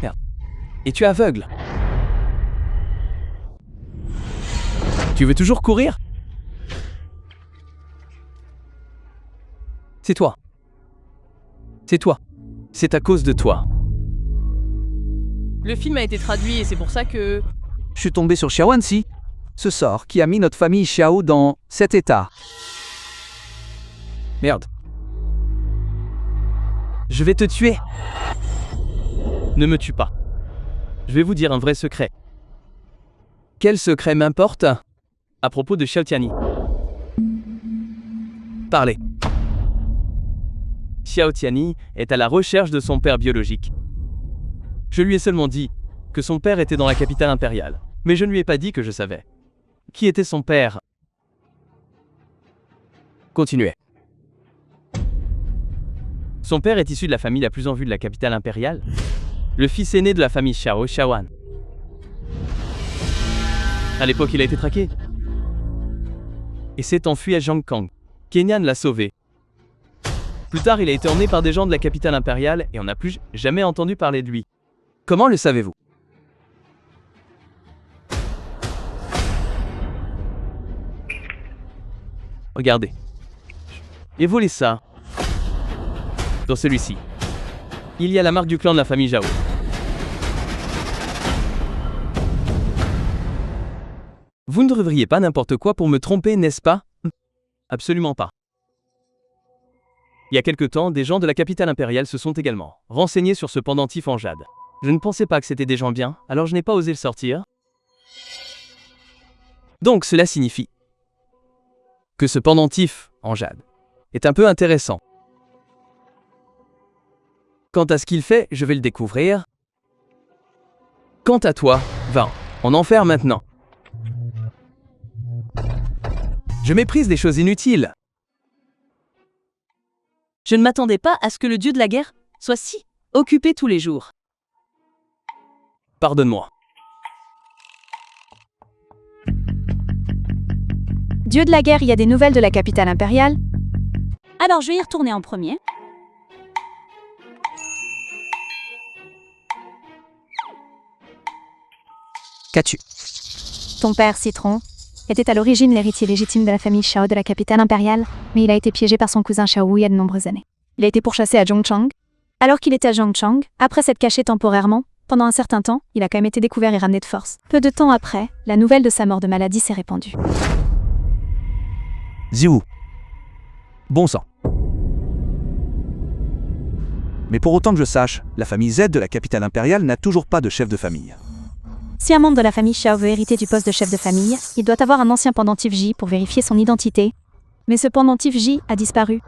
Merde. Et tu es aveugle. Tu veux toujours courir? C'est toi. C'est toi. C'est à cause de toi. Le film a été traduit et c'est pour ça que... Je suis tombé sur Xiaoanxi, ce sort qui a mis notre famille Xiao dans cet état. Merde. Je vais te tuer. Ne me tue pas. Je vais vous dire un vrai secret. Quel secret m'importe? À propos de Xiao Tiani. Parlez. Xiao Tiani est à la recherche de son père biologique. Je lui ai seulement dit que son père était dans la capitale impériale, mais je ne lui ai pas dit que je savais. Qui était son père? Continuez. Son père est issu de la famille la plus en vue de la capitale impériale, le fils aîné de la famille Xiao, Xiaoan. À l'époque, il a été traqué et s'est enfui à Zhangkang. Kenyan l'a sauvé. Plus tard, il a été emmené par des gens de la capitale impériale et on n'a plus jamais entendu parler de lui. Comment le savez-vous? Regardez. Et volez ça. Dans celui-ci, il y a la marque du clan de la famille Zhao. Vous ne devriez pas n'importe quoi pour me tromper, n'est-ce pas? Absolument pas. Il y a quelque temps, des gens de la capitale impériale se sont également renseignés sur ce pendentif en jade. Je ne pensais pas que c'était des gens bien, alors je n'ai pas osé le sortir. Donc cela signifie que ce pendentif en jade est un peu intéressant. Quant à ce qu'il fait, je vais le découvrir. Quant à toi, va en enfer maintenant. Je méprise des choses inutiles. Je ne m'attendais pas à ce que le dieu de la guerre soit si occupé tous les jours. Pardonne-moi. Dieu de la guerre, il y a des nouvelles de la capitale impériale? Alors je vais y retourner en premier. Qu'as-tu? Ton père, Citron, était à l'origine l'héritier légitime de la famille Xiao de la capitale impériale, mais il a été piégé par son cousin Xiao il y a de nombreuses années. Il a été pourchassé à Zhongchang. Alors qu'il était à Zhongchang, après s'être caché temporairement, pendant un certain temps, il a quand même été découvert et ramené de force. Peu de temps après, la nouvelle de sa mort de maladie s'est répandue. Ziwu. Bon sang. Mais pour autant que je sache, la famille Z de la capitale impériale n'a toujours pas de chef de famille. Si un membre de la famille Xiao veut hériter du poste de chef de famille, il doit avoir un ancien pendentif J pour vérifier son identité. Mais ce pendentif J a disparu.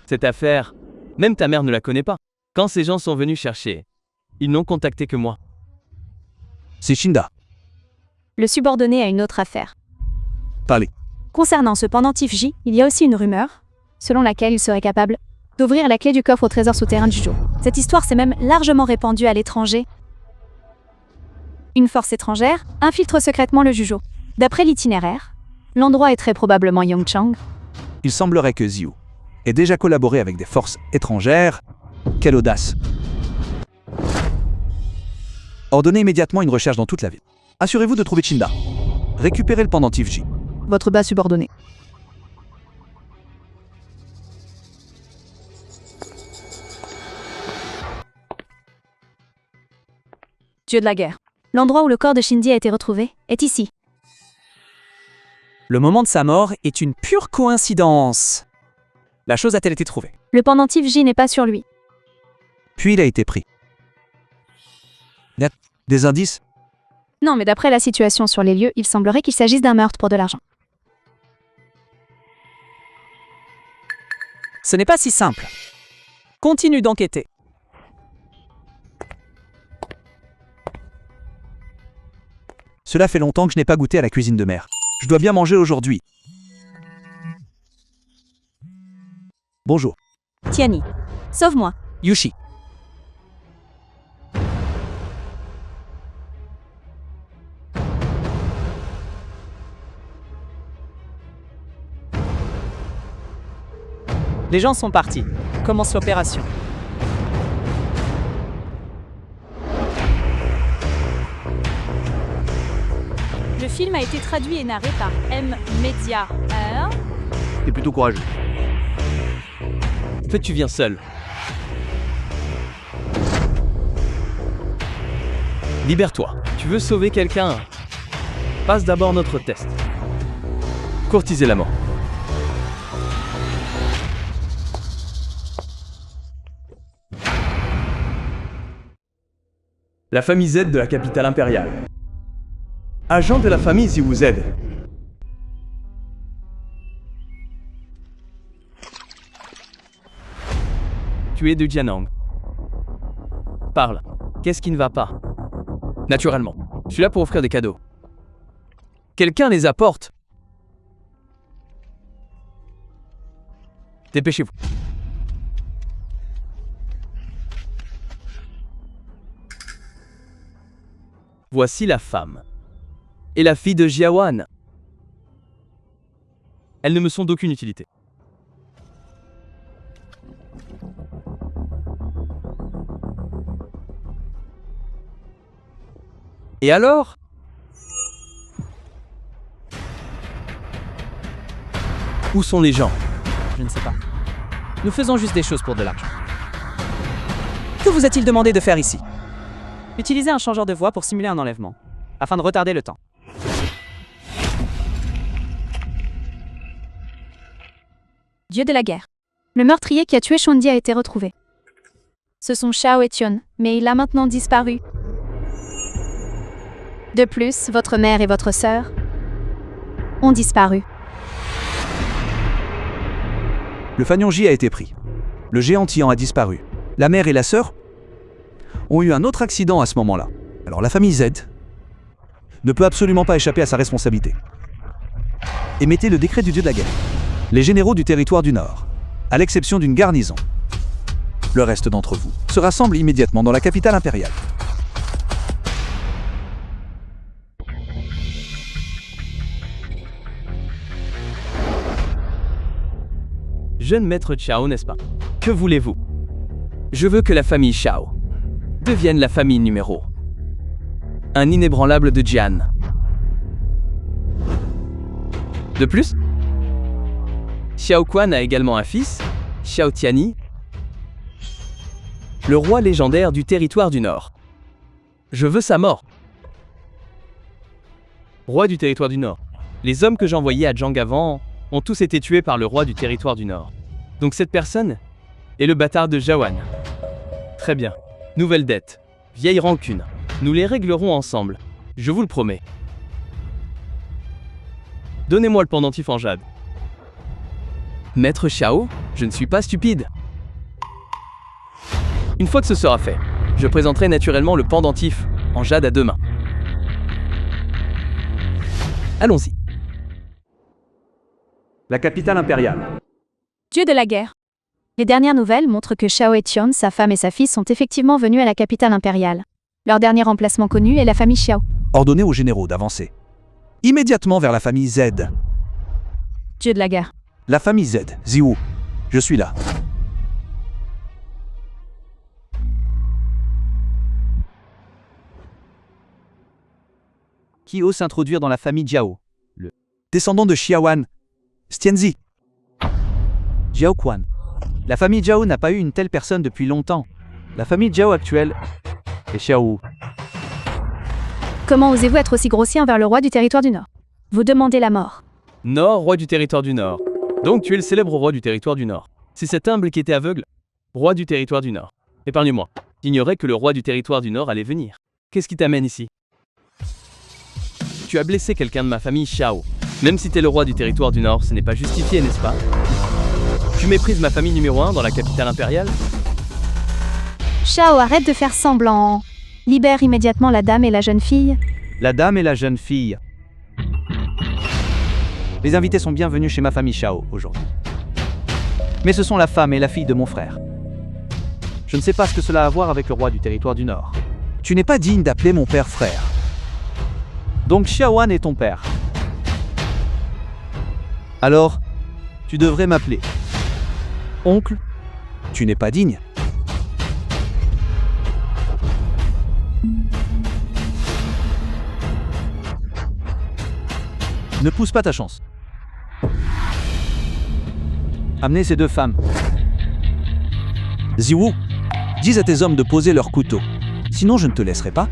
Cette affaire, même ta mère ne la connaît pas. Quand ces gens sont venus chercher, ils n'ont contacté que moi. C'est Shinda. Le subordonné a une autre affaire. Parlez. Concernant ce pendentif J, il y a aussi une rumeur, selon laquelle il serait capable d'ouvrir la clé du coffre au trésor souterrain du Jujo. Cette histoire s'est même largement répandue à l'étranger. Une force étrangère infiltre secrètement le Jujo. D'après l'itinéraire, l'endroit est très probablement Yongchang. Il semblerait que Xiu ait déjà collaboré avec des forces étrangères. Quelle audace! Ordonnez immédiatement une recherche dans toute la ville. Assurez-vous de trouver Chinda. Récupérez le pendentif J. Votre bas subordonné. Dieu de la guerre. L'endroit où le corps de Shindy a été retrouvé est ici. Le moment de sa mort est une pure coïncidence. La chose a-t-elle été trouvée? Le pendentif J n'est pas sur lui. Puis il a été pris. Y a des indices? Non, mais d'après la situation sur les lieux, il semblerait qu'il s'agisse d'un meurtre pour de l'argent. Ce n'est pas si simple. Continue d'enquêter. Cela fait longtemps que je n'ai pas goûté à la cuisine de mer. Je dois bien manger aujourd'hui. Bonjour. Tiani, sauve-moi. Yushi. Les gens sont partis. Commence l'opération. Le film a été traduit et narré par M. Media. T'es plutôt courageux. En fait, tu viens seul. Libère-toi. Tu veux sauver quelqu'un? Passe d'abord notre test. Courtiser la mort. La famille Z de la capitale impériale. Agent de la famille Xiu Z. Tu es de Jianang. Parle. Qu'est-ce qui ne va pas? Naturellement. Je suis là pour offrir des cadeaux. Quelqu'un les apporte. Dépêchez-vous. Voici la femme. Et la fille de Jiawan. Elles ne me sont d'aucune utilité. Et alors? Où sont les gens? Je ne sais pas. Nous faisons juste des choses pour de l'argent. Que vous a-t-il demandé de faire ici? Utilisez un changeur de voix pour simuler un enlèvement, afin de retarder le temps. Dieu de la guerre. Le meurtrier qui a tué Shondi a été retrouvé. Ce sont Xiao et Tion, mais il a maintenant disparu. De plus, votre mère et votre sœur ont disparu. Le fanion J a été pris. Le géant Tian a disparu. La mère et la sœur ont eu un autre accident à ce moment-là. Alors la famille Z ne peut absolument pas échapper à sa responsabilité. Émettez le décret du dieu de la guerre. Les généraux du territoire du Nord, à l'exception d'une garnison, le reste d'entre vous, se rassemblent immédiatement dans la capitale impériale. Jeune maître Xiao, n'est-ce pas? Que voulez-vous? Je veux que la famille Xiao devienne la famille numéro 1 inébranlable de Jian. De plus, Xiao Quan a également un fils, Xiao Tiani, le roi légendaire du territoire du Nord. Je veux sa mort. Roi du territoire du Nord. Les hommes que j'envoyais à Zhang avant ont tous été tués par le roi du territoire du Nord. Donc cette personne est le bâtard de Jiawan. Très bien. Nouvelle dette. Vieille rancune. Nous les réglerons ensemble. Je vous le promets. Donnez-moi le pendentif en jade. Maître Xiao, je ne suis pas stupide. Une fois que ce sera fait, je présenterai naturellement le pendentif en jade à 2 mains. Allons-y. La capitale impériale. Dieu de la guerre. Les dernières nouvelles montrent que Xiao Etian, sa femme et sa fille sont effectivement venus à la capitale impériale. Leur dernier emplacement connu est la famille Xiao. Ordonnez aux généraux d'avancer immédiatement vers la famille Z. Dieu de la guerre. La famille Z, Ziwu, je suis là. Qui ose s'introduire dans la famille Jiao? Le descendant de Xiaowan, Stianzi. Jiao Quan. La famille Jiao n'a pas eu une telle personne depuis longtemps. La famille Jiao actuelle est Xiao. Comment osez-vous être aussi grossier envers le roi du territoire du Nord? Vous demandez la mort. Nord, roi du territoire du Nord. Donc tu es le célèbre roi du territoire du Nord. C'est cet humble qui était aveugle. Roi du territoire du Nord. Épargne-moi. J'ignorais que le roi du territoire du Nord allait venir. Qu'est-ce qui t'amène ici? Tu as blessé quelqu'un de ma famille Xiao. Même si t'es le roi du territoire du Nord, ce n'est pas justifié, n'est-ce pas? Tu méprises ma famille numéro 1 dans la capitale impériale? Xiao, arrête de faire semblant. Libère immédiatement la dame et la jeune fille. La dame et la jeune fille. Les invités sont bienvenus chez ma famille Xiao aujourd'hui. Mais ce sont la femme et la fille de mon frère. Je ne sais pas ce que cela a à voir avec le roi du territoire du Nord. Tu n'es pas digne d'appeler mon père frère. Donc Xiaowan est ton père. Alors, tu devrais m'appeler oncle. Tu n'es pas digne. Ne pousse pas ta chance. Amenez ces deux femmes. Ziwu, dis à tes hommes de poser leurs couteaux. Sinon je ne te laisserai pas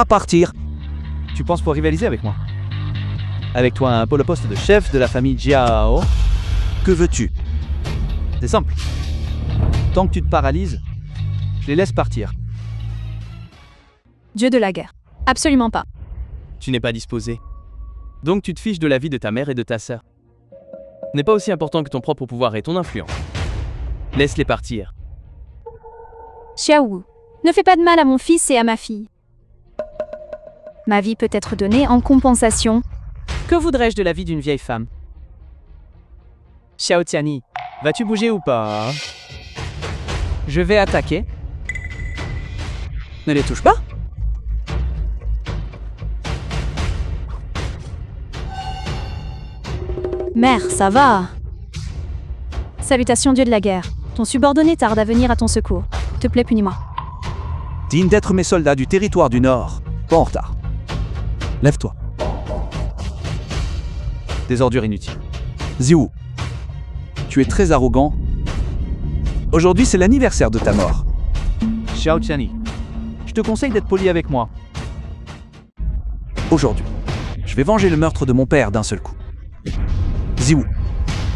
partir. Tu penses pour rivaliser avec moi? Avec toi un peu le poste de chef de la famille Jiao. Que veux-tu? C'est simple. Tant que tu te paralyses, je les laisse partir. Dieu de la guerre. Absolument pas. Tu n'es pas disposé. Donc tu te fiches de la vie de ta mère et de ta sœur. Ce n'est pas aussi important que ton propre pouvoir et ton influence. Laisse-les partir. Xiao, ne fais pas de mal à mon fils et à ma fille. Ma vie peut être donnée en compensation. Que voudrais-je de la vie d'une vieille femme? Xiao Tiani, vas-tu bouger ou pas? Je vais attaquer. Ne les touche pas. Mère, ça va. Salutations, Dieu de la guerre. Ton subordonné tarde à venir à ton secours. Te plaît, punis-moi. Digne d'être mes soldats du territoire du Nord. Pas en retard. Lève-toi. Des ordures inutiles. Ziwu, tu es très arrogant. Aujourd'hui, c'est l'anniversaire de ta mort. Xiao Tiani, je te conseille d'être poli avec moi. Aujourd'hui, je vais venger le meurtre de mon père d'un seul coup. Ziwu,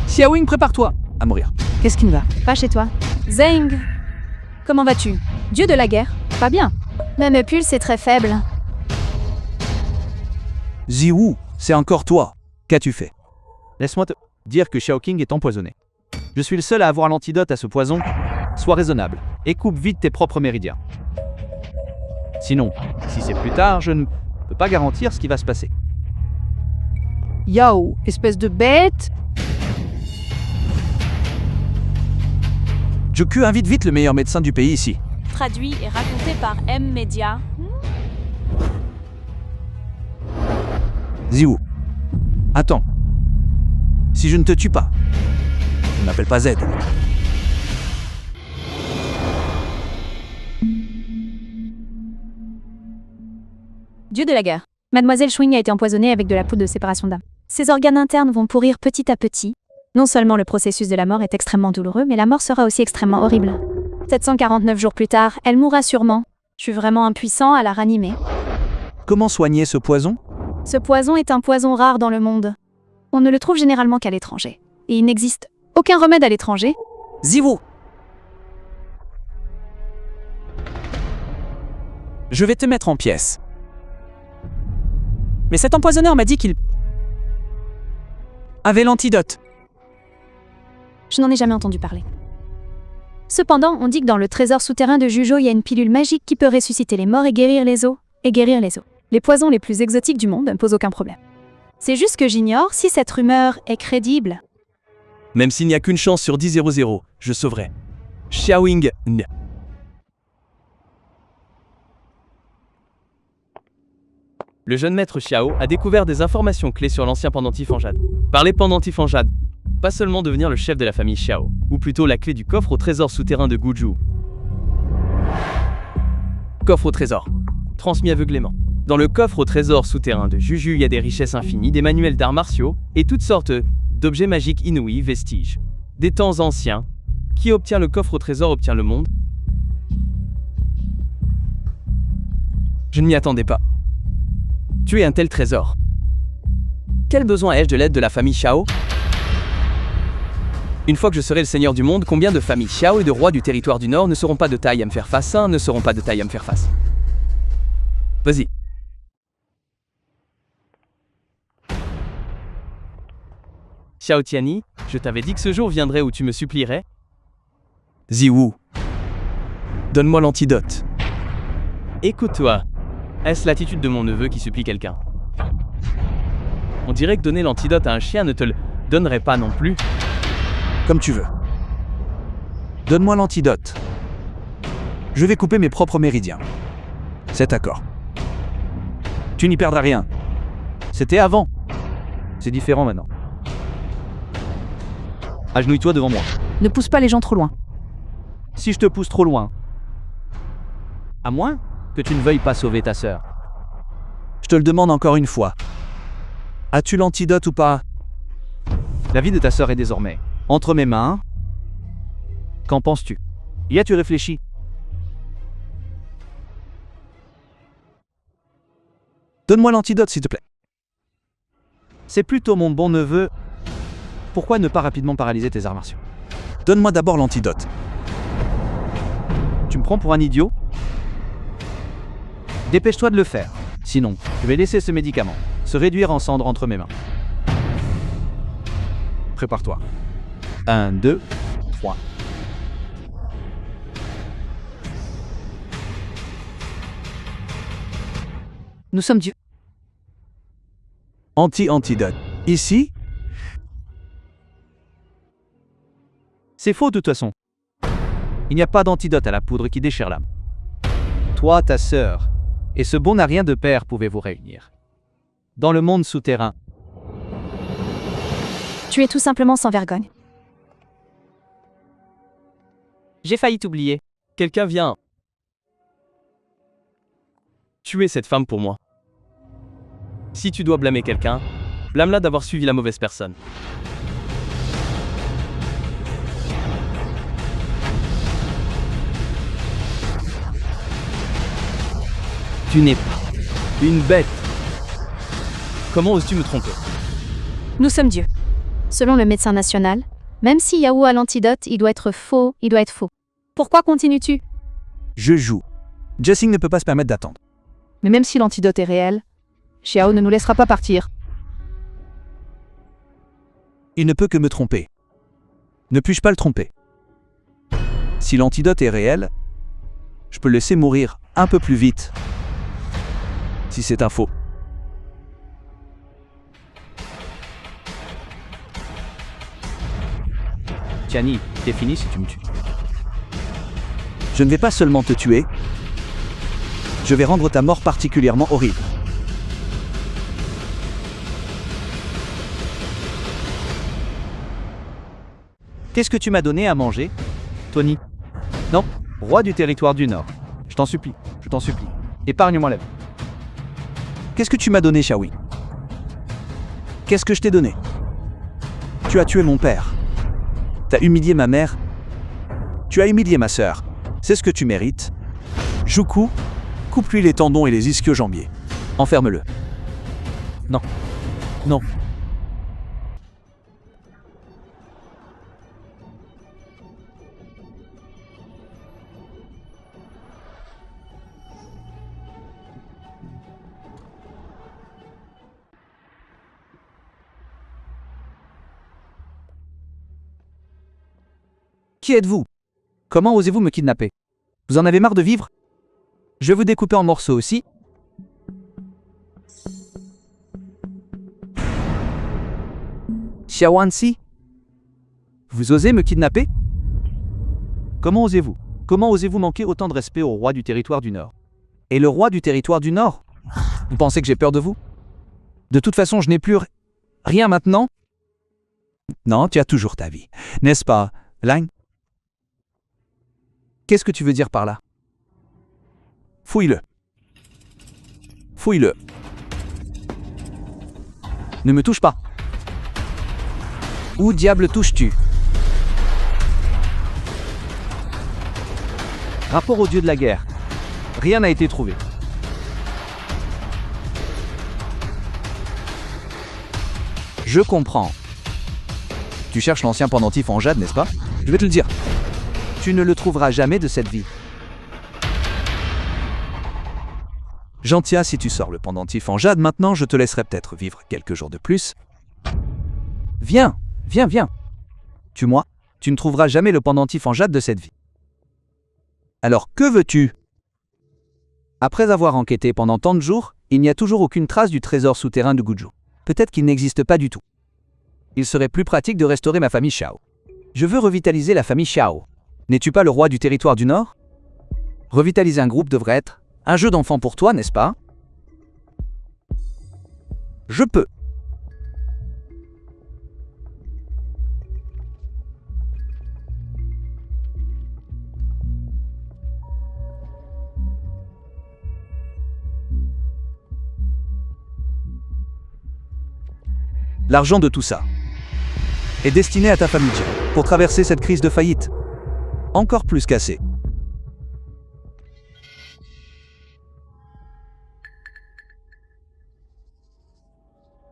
Xiaowing, prépare-toi à mourir. Qu'est-ce qui ne va? Pas chez toi. Zeng, comment vas-tu? Dieu de la guerre. Pas bien. Même pulse est très faible. Ziwu, c'est encore toi. Qu'as-tu fait? Laisse-moi te dire que Xiao King est empoisonné. Je suis le seul à avoir l'antidote à ce poison. Sois raisonnable et coupe vite tes propres méridiens. Sinon, si c'est plus tard, je ne peux pas garantir ce qui va se passer. Yao, espèce de bête! Joku invite vite le meilleur médecin du pays ici. Traduit et raconté par M Media. Ziwu, attends. Si je ne te tue pas, ne m'appelle pas Z. Dieu de la guerre. Mademoiselle Chouing a été empoisonnée avec de la poudre de séparation d'âme. Ses organes internes vont pourrir petit à petit. Non seulement le processus de la mort est extrêmement douloureux, mais la mort sera aussi extrêmement horrible. 749 jours plus tard, elle mourra sûrement. Je suis vraiment impuissant à la ranimer. Comment soigner ce poison? Ce poison est un poison rare dans le monde. On ne le trouve généralement qu'à l'étranger. Et il n'existe aucun remède à l'étranger. Ziwu, je vais te mettre en pièces. Mais cet empoisonneur m'a dit qu'il avait l'antidote. Je n'en ai jamais entendu parler. Cependant, on dit que dans le trésor souterrain de Juzhou, il y a une pilule magique qui peut ressusciter les morts et guérir les os. Les poisons les plus exotiques du monde ne posent aucun problème. C'est juste que j'ignore si cette rumeur est crédible. Même s'il n'y a qu'une chance sur 10-0-0, je sauverai. Xiaoying. Le jeune maître Xiao a découvert des informations clés sur l'ancien pendentif en jade. Par les pendentifs en jade, pas seulement devenir le chef de la famille Xiao, ou plutôt la clé du coffre au trésor souterrain de Guju. Coffre au trésor. Transmis aveuglément. Dans le coffre au trésor souterrain de Juju, il y a des richesses infinies, des manuels d'arts martiaux et toutes sortes d'objets magiques inouïs, vestiges. Des temps anciens. Qui obtient le coffre au trésor obtient le monde. Je ne m'y attendais pas. Tuer un tel trésor. Quel besoin ai-je de l'aide de la famille Xiao? Une fois que je serai le seigneur du monde, combien de familles Xiao et de rois du territoire du Nord ne seront pas de taille à me faire face? Ne seront pas de taille à me faire face. Vas-y. Xiao Tiani, je t'avais dit que ce jour viendrait où tu me supplierais. Ziwu. Donne-moi l'antidote. Écoute-toi. Est-ce l'attitude de mon neveu qui supplie quelqu'un? On dirait que donner l'antidote à un chien ne te le donnerait pas non plus. Comme tu veux. Donne-moi l'antidote. Je vais couper mes propres méridiens. C'est accord. Tu n'y perdras rien. C'était avant. C'est différent maintenant. Agenouille-toi devant moi. Ne pousse pas les gens trop loin. Si je te pousse trop loin. À moins que tu ne veuilles pas sauver ta sœur. Je te le demande encore une fois. As-tu l'antidote ou pas? La vie de ta sœur est désormais entre mes mains. Qu'en penses-tu? Y as-tu réfléchi? Donne-moi l'antidote, s'il te plaît. C'est plutôt mon bon neveu. Pourquoi ne pas rapidement paralyser tes arts martiaux? Donne-moi d'abord l'antidote. Tu me prends pour un idiot? Dépêche-toi de le faire. Sinon, je vais laisser ce médicament se réduire en cendres entre mes mains. Prépare-toi. 1, 2, 3. Nous sommes Dieu. Antidote. Ici? C'est faux de toute façon. Il n'y a pas d'antidote à la poudre qui déchire l'âme. Toi, ta sœur, et ce bon n'a rien de père pouvaient vous réunir. Dans le monde souterrain. Tu es tout simplement sans vergogne. J'ai failli t'oublier. Quelqu'un vient tuer cette femme pour moi. Si tu dois blâmer quelqu'un, blâme-la d'avoir suivi la mauvaise personne. Tu n'es pas une bête. Comment oses-tu me tromper? Nous sommes Dieu. Selon le médecin national, même si Yahoo a l'antidote, il doit être faux, il doit être faux. Pourquoi continues-tu? Je joue. Jessing ne peut pas se permettre d'attendre. Mais même si l'antidote est réel, Xiao ne nous laissera pas partir. Il ne peut que me tromper. Ne puis-je pas le tromper? Si l'antidote est réel, je peux le laisser mourir un peu plus vite. Si c'est un faux. Tiani, c'est fini si tu me tues. Je ne vais pas seulement te tuer, je vais rendre ta mort particulièrement horrible. Qu'est-ce que tu m'as donné à manger, Tony? Non, roi du territoire du Nord. Je t'en supplie, épargne-moi la vie. Qu'est-ce que tu m'as donné, Xiaoyi? Qu'est-ce que je t'ai donné? Tu as tué mon père. T'as humilié ma mère. Tu as humilié ma sœur. C'est ce que tu mérites. Jouku, coupe-lui les tendons et les ischio-jambiers. Enferme-le. Non. Non. Qui êtes-vous? Comment osez-vous me kidnapper? Vous en avez marre de vivre? Je vais vous découper en morceaux aussi. Xiaoanxi? Vous osez me kidnapper? Comment osez-vous? Comment osez-vous manquer autant de respect au roi du territoire du Nord? Et le roi du territoire du Nord? Vous pensez que j'ai peur de vous? De toute façon, je n'ai plus rien maintenant? Non, tu as toujours ta vie, n'est-ce pas, Line? Qu'est-ce que tu veux dire par là? Fouille-le. Fouille-le. Ne me touche pas. Où diable touches-tu? Rapport au dieu de la guerre. Rien n'a été trouvé. Je comprends. Tu cherches l'ancien pendentif en jade, n'est-ce pas? Je vais te le dire. Tu ne le trouveras jamais de cette vie. Gentia, si tu sors le pendentif en jade maintenant, je te laisserai peut-être vivre quelques jours de plus. Viens, viens, viens. Tue-moi, tu ne trouveras jamais le pendentif en jade de cette vie. Alors que veux-tu? Après avoir enquêté pendant tant de jours, il n'y a toujours aucune trace du trésor souterrain de Guju. Peut-être qu'il n'existe pas du tout. Il serait plus pratique de restaurer ma famille Xiao. Je veux revitaliser la famille Xiao. N'es-tu pas le roi du territoire du Nord? Revitaliser un groupe devrait être un jeu d'enfant pour toi, n'est-ce pas? Je peux. L'argent de tout ça est destiné à ta famille pour traverser cette crise de faillite. Encore plus qu'assez.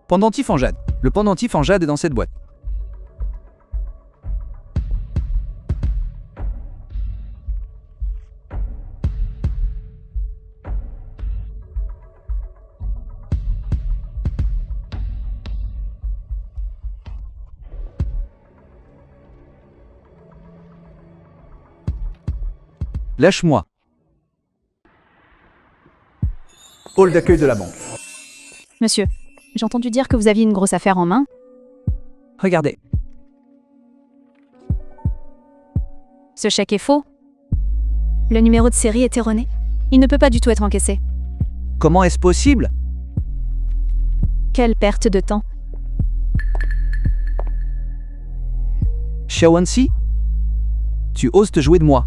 Pendentif en jade. Le pendentif en jade est dans cette boîte. Lâche-moi. Hall d'accueil de la banque. Monsieur, j'ai entendu dire que vous aviez une grosse affaire en main. Regardez. Ce chèque est faux. Le numéro de série est erroné. Il ne peut pas du tout être encaissé. Comment est-ce possible? Quelle perte de temps. Shawansi? Tu oses te jouer de moi?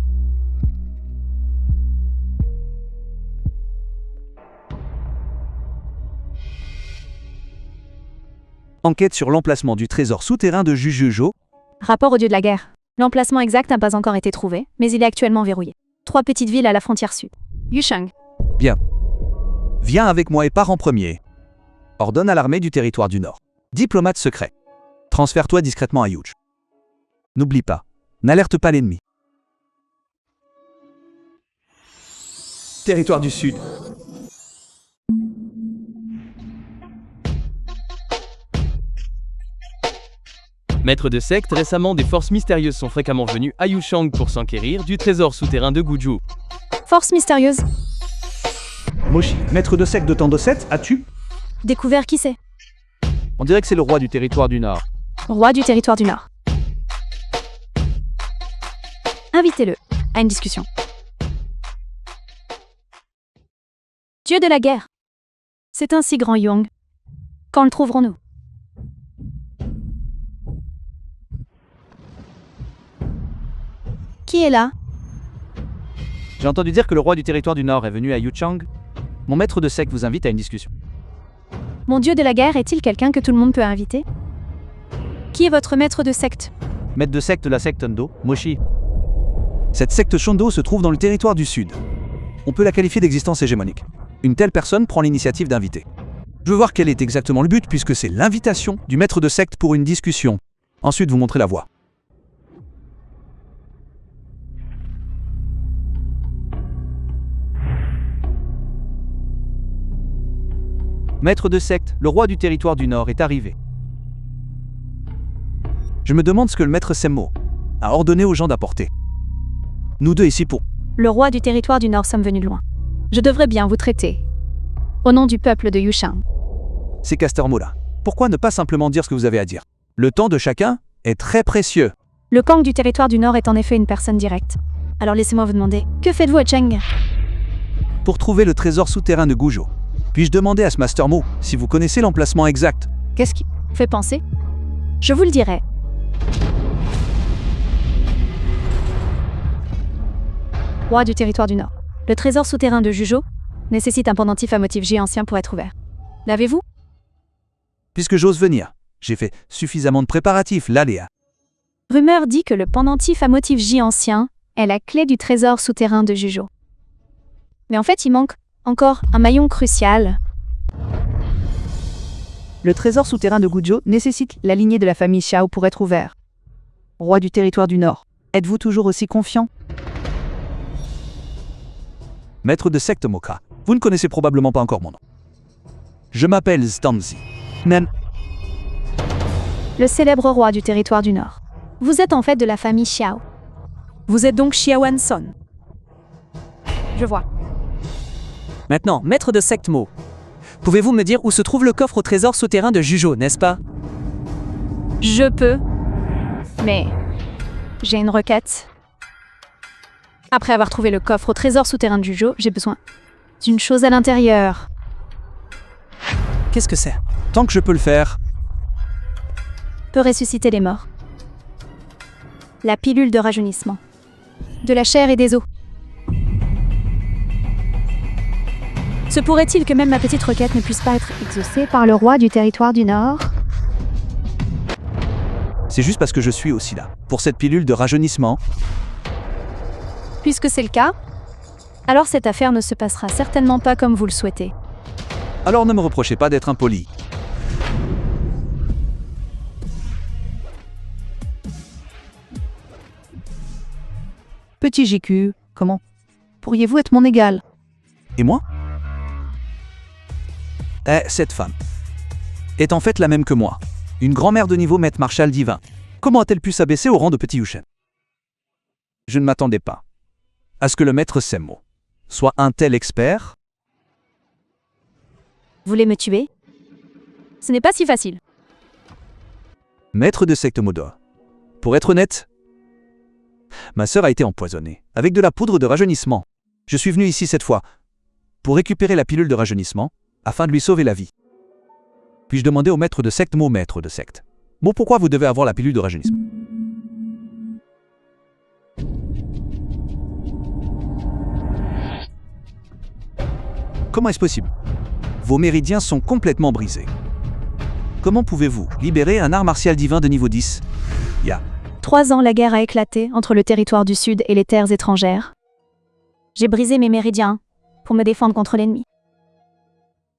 Enquête sur l'emplacement du trésor souterrain de Jujujo. Rapport au dieu de la guerre. L'emplacement exact n'a pas encore été trouvé, mais il est actuellement verrouillé. 3 petites villes à la frontière sud. Yushang. Bien. Viens avec moi et pars en premier. Ordonne à l'armée du territoire du Nord. Diplomate secret. Transfère-toi discrètement à Yuj. N'oublie pas, n'alerte pas l'ennemi. Territoire du Sud. Maître de secte, récemment des forces mystérieuses sont fréquemment venues à Yushang pour s'enquérir du trésor souterrain de Guju. Force mystérieuse. Moshi, maître de secte de Tandosset, as-tu? Découvert qui c'est? On dirait que c'est le roi du territoire du Nord. Roi du territoire du Nord. Invitez-le à une discussion. Dieu de la guerre. C'est un si grand Yong. Quand le trouverons-nous? Qui est là? J'ai entendu dire que le roi du territoire du Nord est venu à Yuchang. Mon maître de secte vous invite à une discussion. Mon dieu de la guerre est-il quelqu'un que tout le monde peut inviter? Qui est votre maître de secte? Maître de secte de la secte Hondo, Moshi. Cette secte Shondo se trouve dans le territoire du Sud. On peut la qualifier d'existence hégémonique. Une telle personne prend l'initiative d'inviter. Je veux voir quel est exactement le but puisque c'est l'invitation du maître de secte pour une discussion. Ensuite, vous montrez la voie. Maître de secte, le roi du territoire du Nord est arrivé. Je me demande ce que le maître Semmo a ordonné aux gens d'apporter. Nous deux ici pour... Le roi du territoire du Nord sommes venus de loin. Je devrais bien vous traiter. Au nom du peuple de Yushang. Ces casteurs mots-là. Pourquoi ne pas simplement dire ce que vous avez à dire? Le temps de chacun est très précieux. Le Kang du territoire du Nord est en effet une personne directe. Alors laissez-moi vous demander, que faites-vous à Cheng? Pour trouver le trésor souterrain de Gujo. Puis-je demander à ce Master Mo si vous connaissez l'emplacement exact? Qu'est-ce qui fait penser? Je vous le dirai. Roi du territoire du Nord. Le trésor souterrain de Jujo nécessite un pendentif à motif J ancien pour être ouvert. L'avez-vous? Puisque j'ose venir, j'ai fait suffisamment de préparatifs, là Léa. Rumeur dit que le pendentif à motif J ancien est la clé du trésor souterrain de Jujo. Mais en fait, il manque encore un maillon crucial. Le trésor souterrain de Gujo nécessite la lignée de la famille Xiao pour être ouvert. Roi du territoire du Nord, êtes-vous toujours aussi confiant? Maître de secte Moka, vous ne connaissez probablement pas encore mon nom. Je m'appelle Stanzi. Même Le célèbre roi du territoire du Nord. Vous êtes en fait de la famille Xiao. Vous êtes donc Xiaoan Son. Je vois. Maintenant, maître de secte Mo. Pouvez-vous me dire où se trouve le coffre au trésor souterrain de Jujo, n'est-ce pas? Je peux. Mais j'ai une requête. Après avoir trouvé le coffre au trésor souterrain de Jujo, j'ai besoin d'une chose à l'intérieur. Qu'est-ce que c'est? tant que je peux le faire. Peut ressusciter les morts. La pilule de rajeunissement. De la chair et des os. Se pourrait-il que même ma petite requête ne puisse pas être exaucée par le roi du territoire du Nord? C'est juste parce que je suis aussi là. Pour cette pilule de rajeunissement. Puisque c'est le cas, alors cette affaire ne se passera certainement pas comme vous le souhaitez. Alors ne me reprochez pas d'être impoli. Petit JQ, comment pourriez-vous être mon égal? Et moi? Cette femme est en fait la même que moi. Une grand-mère de niveau maître Marshal divin. Comment a-t-elle pu s'abaisser au rang de petit Yushen? Je ne m'attendais pas à ce que le maître Semmo soit un tel expert. Vous voulez me tuer? Ce n'est pas si facile. Maître de secte Modo. Pour être honnête, ma sœur a été empoisonnée avec de la poudre de rajeunissement. Je suis venu ici cette fois pour récupérer la pilule de rajeunissement afin de lui sauver la vie. Puis-je demander au maître de secte, maître de secte, pourquoi vous devez avoir la pilule de rajeunissement? Comment est-ce possible? Vos méridiens sont complètement brisés. Comment pouvez-vous libérer un art martial divin de niveau 10? 3 ans, la guerre a éclaté entre le territoire du Sud et les terres étrangères. J'ai brisé mes méridiens pour me défendre contre l'ennemi.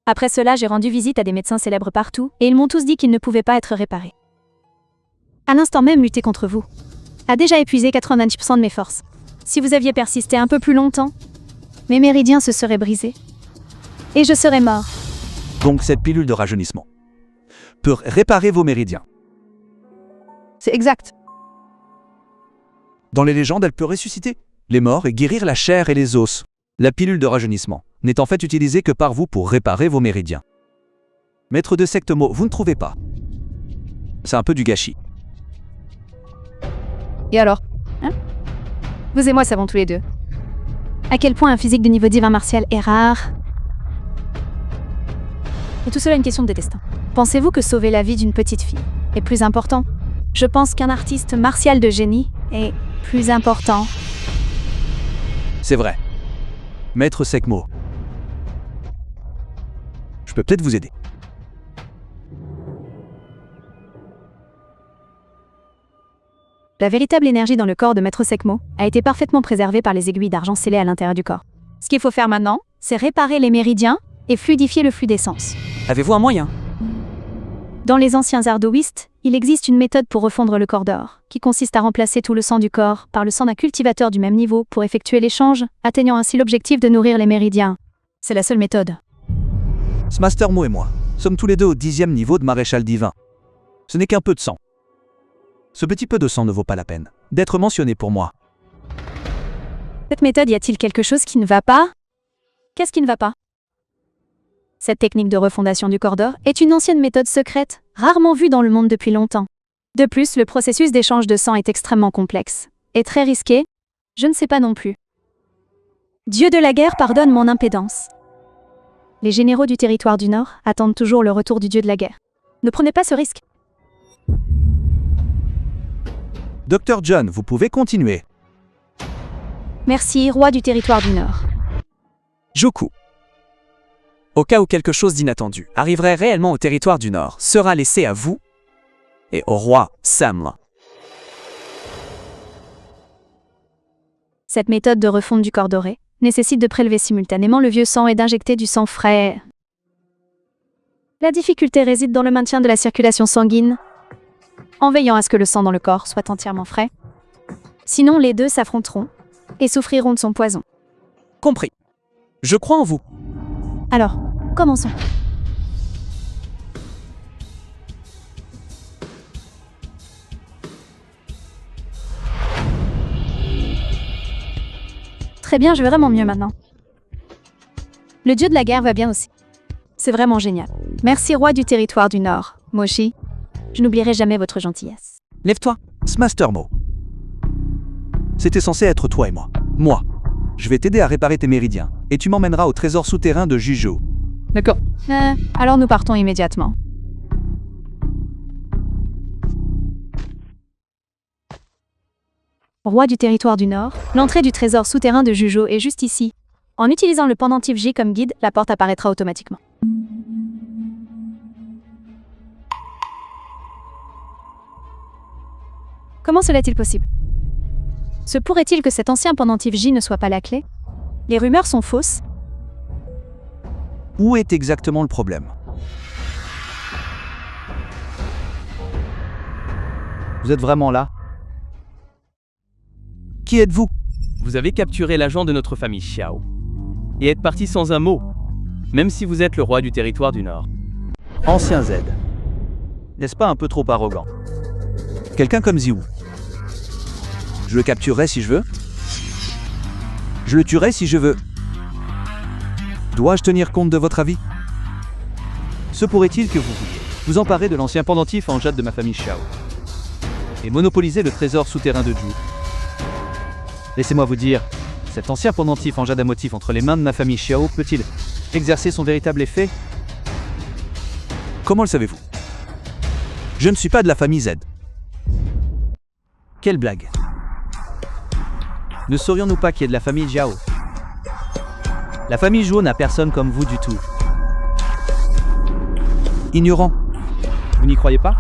Après cela, j'ai rendu visite à des médecins célèbres partout, et ils m'ont tous dit qu'ils ne pouvaient pas être réparés. À l'instant même, lutter contre vous a déjà épuisé 90% de mes forces. Si vous aviez persisté un peu plus longtemps, mes méridiens se seraient brisés. Et je serais mort. Donc cette pilule de rajeunissement peut réparer vos méridiens. C'est exact. Dans les légendes, elle peut ressusciter les morts et guérir la chair et les os. La pilule de rajeunissement n'est en fait utilisée que par vous pour réparer vos méridiens. Maître de secte Mo, vous ne trouvez pas? C'est un peu du gâchis. Et alors? Vous et moi savons tous les deux à quel point un physique de niveau divin martial est rare. Et tout cela est une question de destin. Pensez-vous que sauver la vie d'une petite fille est plus important? Je pense qu'un artiste martial de génie est plus important. C'est vrai. Maître Sekmo, je peux peut-être vous aider. La véritable énergie dans le corps de Maître Sekmo a été parfaitement préservée par les aiguilles d'argent scellées à l'intérieur du corps. Ce qu'il faut faire maintenant, c'est réparer les méridiens et fluidifier le flux d'essence. Avez-vous un moyen? Dans les anciens arts taoïstes, il existe une méthode pour refondre le corps d'or, qui consiste à remplacer tout le sang du corps par le sang d'un cultivateur du même niveau pour effectuer l'échange, atteignant ainsi l'objectif de nourrir les méridiens. C'est la seule méthode. Ce Master Mo et moi sommes tous les deux au 10e niveau de maréchal divin. Ce n'est qu'un peu de sang. Ce petit peu de sang ne vaut pas la peine d'être mentionné pour moi. Cette méthode, y a-t-il quelque chose qui ne va pas? Qu'est-ce qui ne va pas? Cette technique de refondation du corps d'or est une ancienne méthode secrète, rarement vue dans le monde depuis longtemps. De plus, le processus d'échange de sang est extrêmement complexe. Et très risqué. Je ne sais pas non plus. Dieu de la guerre pardonne mon impédance. Les généraux du territoire du Nord attendent toujours le retour du dieu de la guerre. Ne prenez pas ce risque. Dr. John, vous pouvez continuer. Merci, roi du territoire du Nord. Joku. Au cas où quelque chose d'inattendu arriverait réellement au territoire du Nord, sera laissé à vous et au roi Samla. Cette méthode de refonte du corps doré nécessite de prélever simultanément le vieux sang et d'injecter du sang frais. La difficulté réside dans le maintien de la circulation sanguine, en veillant à ce que le sang dans le corps soit entièrement frais. Sinon, les deux s'affronteront et souffriront de son poison. Compris. Je crois en vous. Alors, commençons. Très bien, je vais vraiment mieux maintenant. Le dieu de la guerre va bien aussi. C'est vraiment génial. Merci, roi du territoire du Nord, Moshi. Je n'oublierai jamais votre gentillesse. Lève-toi, Smastermo. C'était censé être toi et moi. Moi. Je vais t'aider à réparer tes méridiens, et tu m'emmèneras au trésor souterrain de Juju. D'accord. Alors nous partons immédiatement. Roi du territoire du Nord, l'entrée du trésor souterrain de Juju est juste ici. En utilisant le pendentif J comme guide, la porte apparaîtra automatiquement. Comment cela est-il possible? Se pourrait-il que cet ancien pendentif J ne soit pas la clé? Les rumeurs sont fausses. Où est exactement le problème? Vous êtes vraiment là? Qui êtes-vous? Vous avez capturé l'agent de notre famille Xiao. Et êtes parti sans un mot, même si vous êtes le roi du territoire du Nord. Ancien Z. N'est-ce pas un peu trop arrogant? Quelqu'un comme Ziwu. Je le capturerai si je veux. Je le tuerai si je veux. Dois-je tenir compte de votre avis? Se pourrait-il que vous vouliez vous emparer de l'ancien pendentif en jade de ma famille Xiao et monopoliser le trésor souterrain de Zhu? Laissez-moi vous dire, cet ancien pendentif en jade à motif entre les mains de ma famille Xiao peut-il exercer son véritable effet? Comment le savez-vous? Je ne suis pas de la famille Z. Quelle blague! Ne saurions-nous pas qui est de la famille Jiao? La famille Zhou n'a personne comme vous du tout. Ignorant. Vous n'y croyez pas?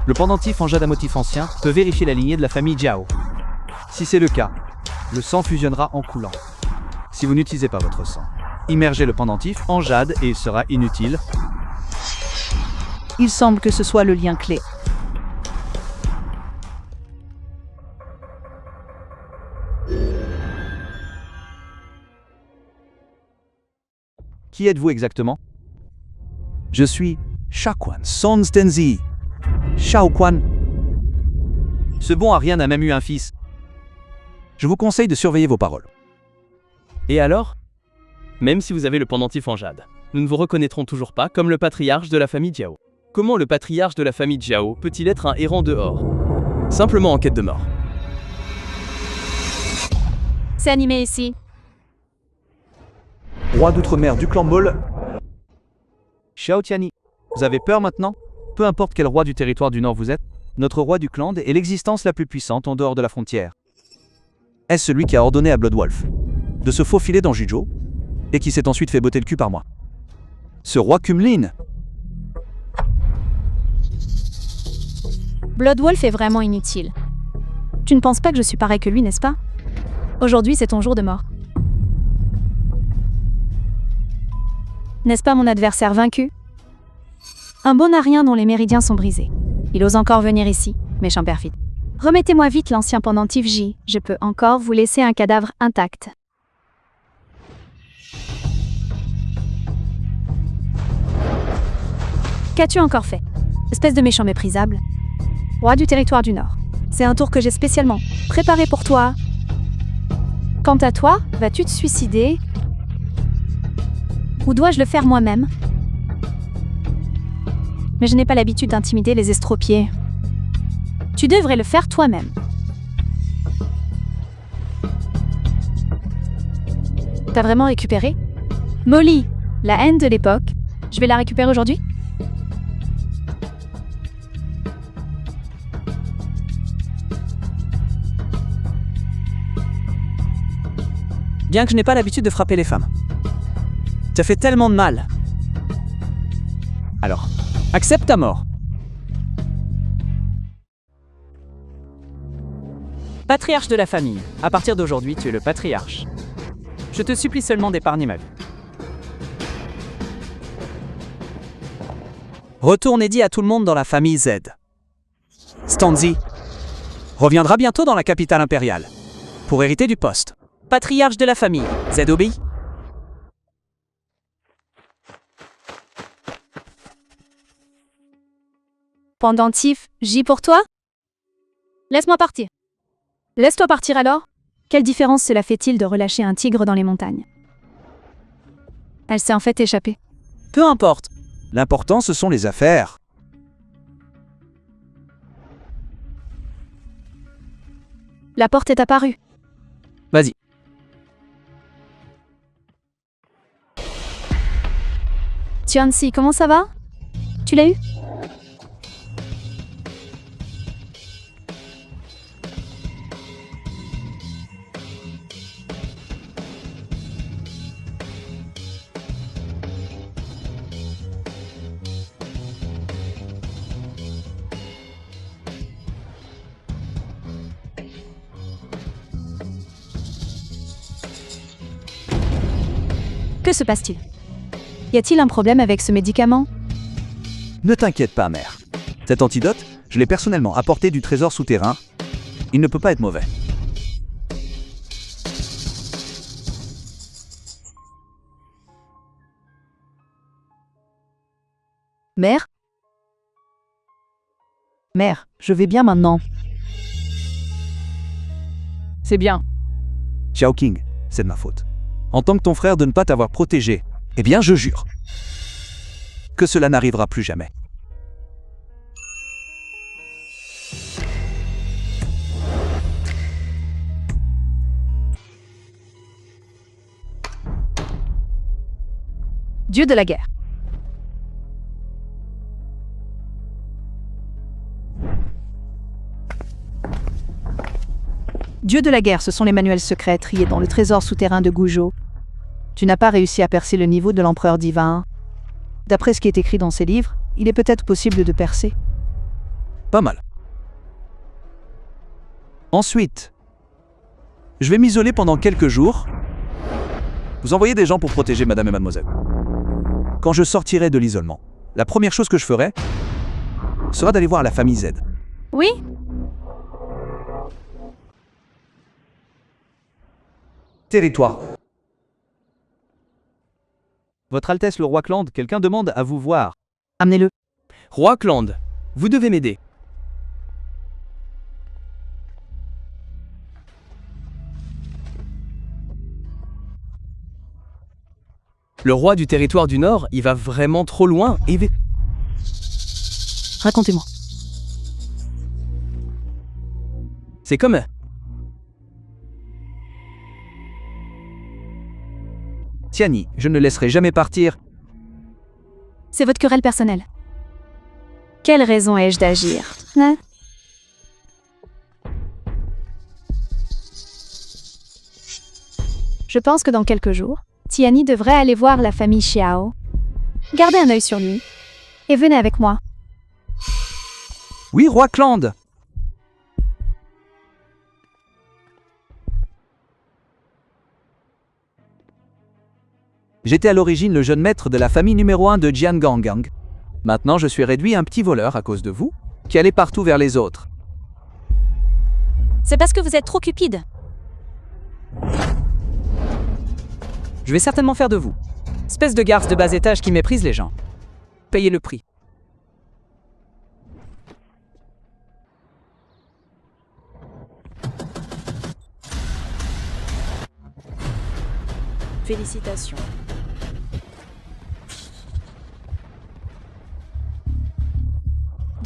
Le pendentif en jade à motif ancien peut vérifier la lignée de la famille Jiao. Si c'est le cas, le sang fusionnera en coulant. Si vous n'utilisez pas votre sang, immergez le pendentif en jade et il sera inutile. Il semble que ce soit le lien clé. Qui êtes-vous exactement? Je suis Shaoquan Sonstenzi. Shaoquan. Ce bon à rien n'a même eu un fils. Je vous conseille de surveiller vos paroles. Et alors? Même si vous avez le pendentif en jade, nous ne vous reconnaîtrons toujours pas comme le patriarche de la famille Jiao. Comment le patriarche de la famille Jiao peut-il être un errant dehors? Simplement en quête de mort. C'est animé ici. Roi d'outre-mer du clan Bol. Xiao Tiani. Vous avez peur maintenant? Peu importe quel roi du territoire du Nord vous êtes, notre roi du clan est l'existence la plus puissante en dehors de la frontière. Est-ce celui qui a ordonné à Bloodwolf de se faufiler dans Juju et qui s'est ensuite fait botter le cul par moi? Ce roi Kumlin. Bloodwolf est vraiment inutile. Tu ne penses pas que je suis pareil que lui, n'est-ce pas? Aujourd'hui, c'est ton jour de mort. N'est-ce pas mon adversaire vaincu? Un bon arien dont les méridiens sont brisés. Il ose encore venir ici, méchant perfide. Remettez-moi vite l'ancien pendentif J, je peux encore vous laisser un cadavre intact. Qu'as-tu encore fait? Espèce de méchant méprisable. Roi du territoire du Nord. C'est un tour que j'ai spécialement préparé pour toi. Quant à toi, vas-tu te suicider? Ou dois-je le faire moi-même? Mais je n'ai pas l'habitude d'intimider les estropiés. Tu devrais le faire toi-même. T'as vraiment récupéré? Molly, la haine de l'époque. Je vais la récupérer aujourd'hui? Bien que je n'ai pas l'habitude de frapper les femmes. Ça fait tellement de mal. Alors, accepte ta mort. Patriarche de la famille. À partir d'aujourd'hui, tu es le patriarche. Je te supplie seulement d'épargner ma vie. Retourne et dis à tout le monde dans la famille Z. Stanzi reviendra bientôt dans la capitale impériale pour hériter du poste. Patriarche de la famille. Z obéit. Pendentif, J pour toi? Laisse-moi partir. Laisse-toi partir alors? Quelle différence cela fait-il de relâcher un tigre dans les montagnes? Elle s'est en fait échappée. Peu importe. L'important, ce sont les affaires. La porte est apparue. Vas-y. Tianzi, comment ça va? Tu l'as eu? Que se passe-t-il? Y a-t-il un problème avec ce médicament? Ne t'inquiète pas, mère. Cet antidote, je l'ai personnellement apporté du trésor souterrain. Il ne peut pas être mauvais. Mère? Mère, je vais bien maintenant. C'est bien. Xiao King, c'est de ma faute. En tant que ton frère de ne pas t'avoir protégé, eh bien je jure que cela n'arrivera plus jamais. Dieu de la guerre. Dieu de la guerre, ce sont les manuels secrets triés dans le trésor souterrain de Gujo. Tu n'as pas réussi à percer le niveau de l'empereur divin. D'après ce qui est écrit dans ces livres, il est peut-être possible de percer. Pas mal. Ensuite, je vais m'isoler pendant quelques jours. Vous envoyez des gens pour protéger madame et mademoiselle. Quand je sortirai de l'isolement, la première chose que je ferai sera d'aller voir la famille Z. Oui? Territoire. Votre Altesse le roi Cland, quelqu'un demande à vous voir. Amenez-le. Roi Cland, vous devez m'aider. Le roi du territoire du Nord, il va vraiment trop loin et... Racontez-moi. C'est comme... Tiani, je ne laisserai jamais partir. C'est votre querelle personnelle. Quelle raison ai-je d'agir? Hein? Je pense que dans quelques jours, Tiani devrait aller voir la famille Xiao. Gardez un œil sur lui. Et venez avec moi. Oui, roi Cland. J'étais à l'origine le jeune maître de la famille numéro 1 de Jiangangang. Maintenant, je suis réduit à un petit voleur à cause de vous, qui allez partout vers les autres. C'est parce que vous êtes trop cupide. Je vais certainement faire de vous. Espèce de garce de bas étage qui méprise les gens. Payez le prix. Félicitations.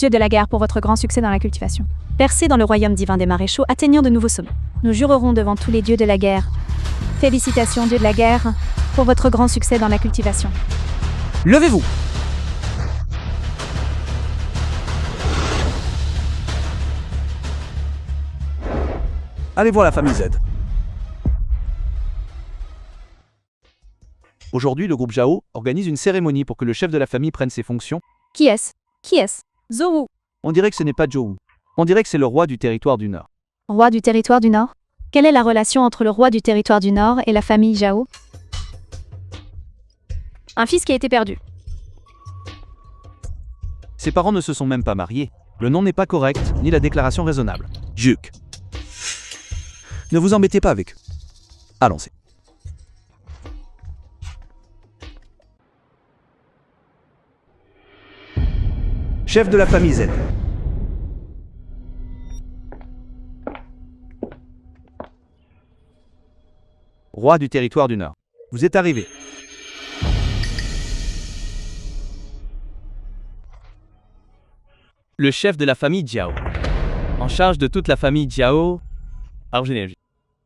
Dieu de la guerre pour votre grand succès dans la cultivation. Percé dans le royaume divin des maréchaux, atteignant de nouveaux sommets. Nous jurerons devant tous les dieux de la guerre. Félicitations, Dieu de la guerre, pour votre grand succès dans la cultivation. Levez-vous! Allez voir la famille Z. Aujourd'hui, le groupe Zhao organise une cérémonie pour que le chef de la famille prenne ses fonctions. Qui est-ce? Qui est-ce? Zhou. On dirait que ce n'est pas Zhou. On dirait que c'est le roi du territoire du Nord. Roi du territoire du Nord? Quelle est la relation entre le roi du territoire du Nord et la famille Zhao? Un fils qui a été perdu. Ses parents ne se sont même pas mariés. Le nom n'est pas correct, ni la déclaration raisonnable. Juk. Ne vous embêtez pas avec eux. Allons-y. Chef de la famille Z. Roi du territoire du Nord. Vous êtes arrivé. Le chef de la famille Jiao. En charge de toute la famille Jiao. Arbre généalogique.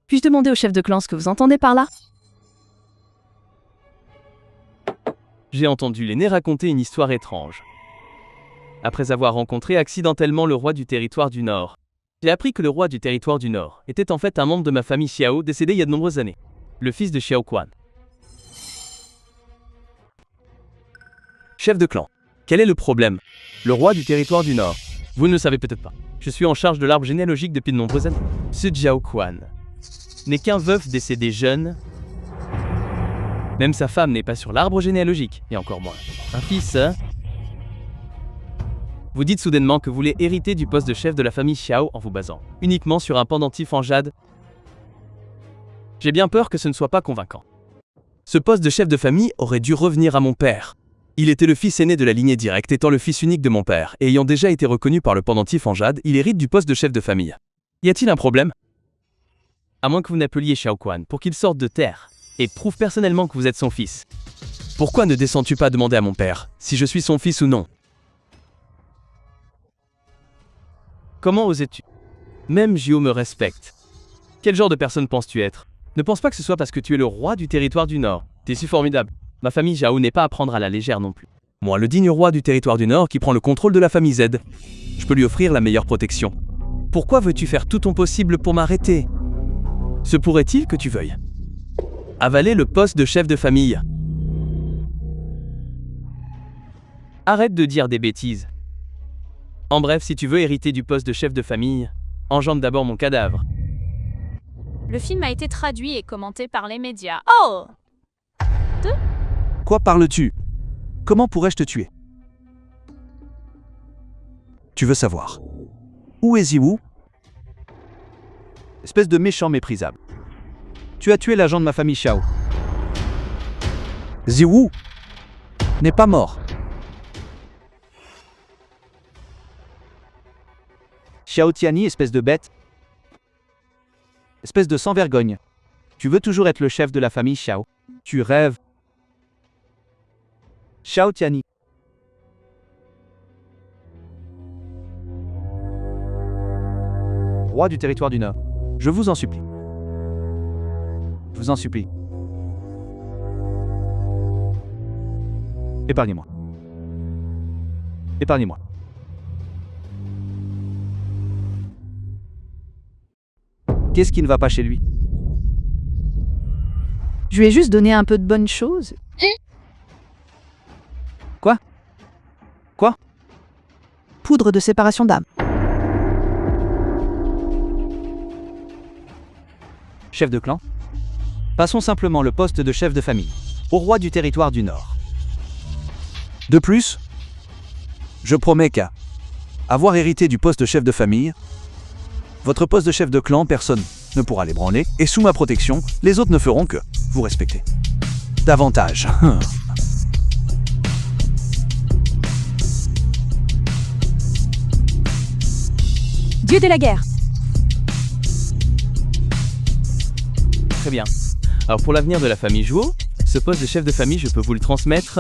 Puis-je demander au chef de clan ce que vous entendez par là? J'ai entendu l'aîné raconter une histoire étrange. Après avoir rencontré accidentellement le roi du territoire du Nord, j'ai appris que le roi du territoire du Nord était en fait un membre de ma famille Xiao décédé il y a de nombreuses années. Le fils de Xiao Quan. Chef de clan. Quel est le problème? Le roi du territoire du Nord. Vous ne le savez peut-être pas. Je suis en charge de l'arbre généalogique depuis de nombreuses années. Ce Xiao Quan n'est qu'un veuf décédé jeune. Même sa femme n'est pas sur l'arbre généalogique, et encore moins un fils. Vous dites soudainement que vous voulez hériter du poste de chef de la famille Xiao en vous basant uniquement sur un pendentif en jade. J'ai bien peur que ce ne soit pas convaincant. Ce poste de chef de famille aurait dû revenir à mon père. Il était le fils aîné de la lignée directe, étant le fils unique de mon père, et ayant déjà été reconnu par le pendentif en jade, il hérite du poste de chef de famille. Y a-t-il un problème? À moins que vous n'appeliez Xiao Quan pour qu'il sorte de terre et prouve personnellement que vous êtes son fils. Pourquoi ne descends-tu pas demander à mon père si je suis son fils ou non? Comment osais-tu? Même Jio me respecte. Quel genre de personne penses-tu être? Ne pense pas que ce soit parce que tu es le roi du territoire du Nord. T'es si formidable. Ma famille Zhao n'est pas à prendre à la légère non plus. Moi, le digne roi du territoire du Nord qui prend le contrôle de la famille Z. Je peux lui offrir la meilleure protection. Pourquoi veux-tu faire tout ton possible pour m'arrêter? Se pourrait-il que tu veuilles avaler le poste de chef de famille? Arrête de dire des bêtises. En bref, si tu veux hériter du poste de chef de famille, enjambe d'abord mon cadavre. Le film a été traduit et commenté par les médias. Oh! Quoi parles-tu? Comment pourrais-je te tuer? Tu veux savoir? Où est Ziwu? Espèce de méchant méprisable. Tu as tué l'agent de ma famille Xiao. Ziwu n'est pas mort. Xiao Tiani, espèce de bête. Espèce de sans-vergogne. Tu veux toujours être le chef de la famille Xiao. Tu rêves. Xiao Tiani. Roi du territoire du Nord. Je vous en supplie. Je vous en supplie. Épargnez-moi. Épargnez-moi. Qu'est-ce qui ne va pas chez lui? Je lui ai juste donné un peu de bonnes choses. Quoi? Quoi? Poudre de séparation d'âme. Chef de clan? Passons simplement le poste de chef de famille au roi du territoire du Nord. De plus, je promets qu'à avoir hérité du poste de chef de famille, votre poste de chef de clan, personne ne pourra l'ébranler, et sous ma protection, les autres ne feront que vous respecter. Davantage. Dieu de la guerre. Très bien. Alors pour l'avenir de la famille Zhuo, ce poste de chef de famille, je peux vous le transmettre.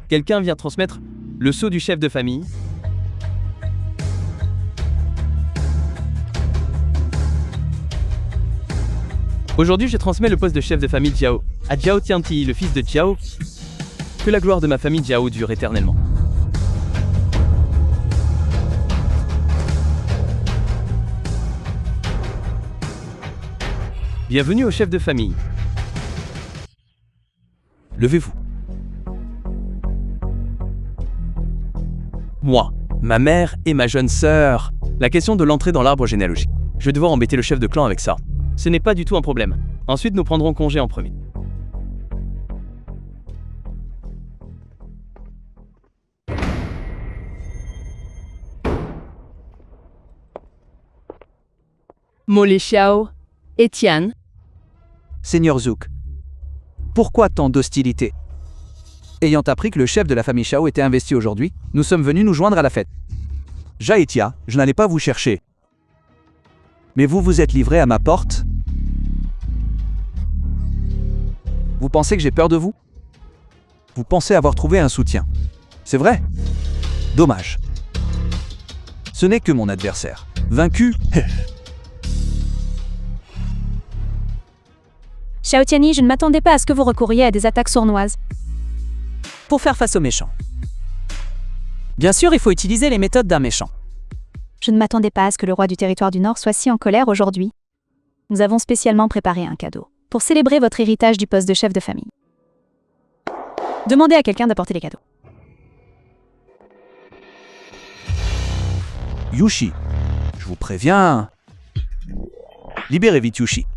Quelqu'un vient transmettre Le sceau du chef de famille. Aujourd'hui, je transmets le poste de chef de famille Jiao à Jiao Tianti, le fils de Jiao. Que la gloire de ma famille Jiao dure éternellement. Bienvenue au chef de famille. Levez-vous. Moi, ma mère et ma jeune sœur. La question de l'entrée dans l'arbre généalogique. Je vais devoir embêter le chef de clan avec ça. Ce n'est pas du tout un problème. Ensuite, nous prendrons congé en premier. Molly Xiao, Etienne. Seigneur Zouk, pourquoi tant d'hostilité? Ayant appris que le chef de la famille Shao était investi aujourd'hui, nous sommes venus nous joindre à la fête. Jaetia, je n'allais pas vous chercher. Mais vous vous êtes livré à ma porte? Vous pensez que j'ai peur de vous? Vous pensez avoir trouvé un soutien. C'est vrai? Dommage. Ce n'est que mon adversaire. Vaincu? Xiao Tianyi, je ne m'attendais pas à ce que vous recouriez à des attaques sournoises. Pour faire face aux méchants. Bien sûr, il faut utiliser les méthodes d'un méchant. Je ne m'attendais pas à ce que le roi du territoire du Nord soit si en colère aujourd'hui. Nous avons spécialement préparé un cadeau pour célébrer votre héritage du poste de chef de famille. Demandez à quelqu'un d'apporter les cadeaux. Yushi, je vous préviens. Libérez vite Yushi.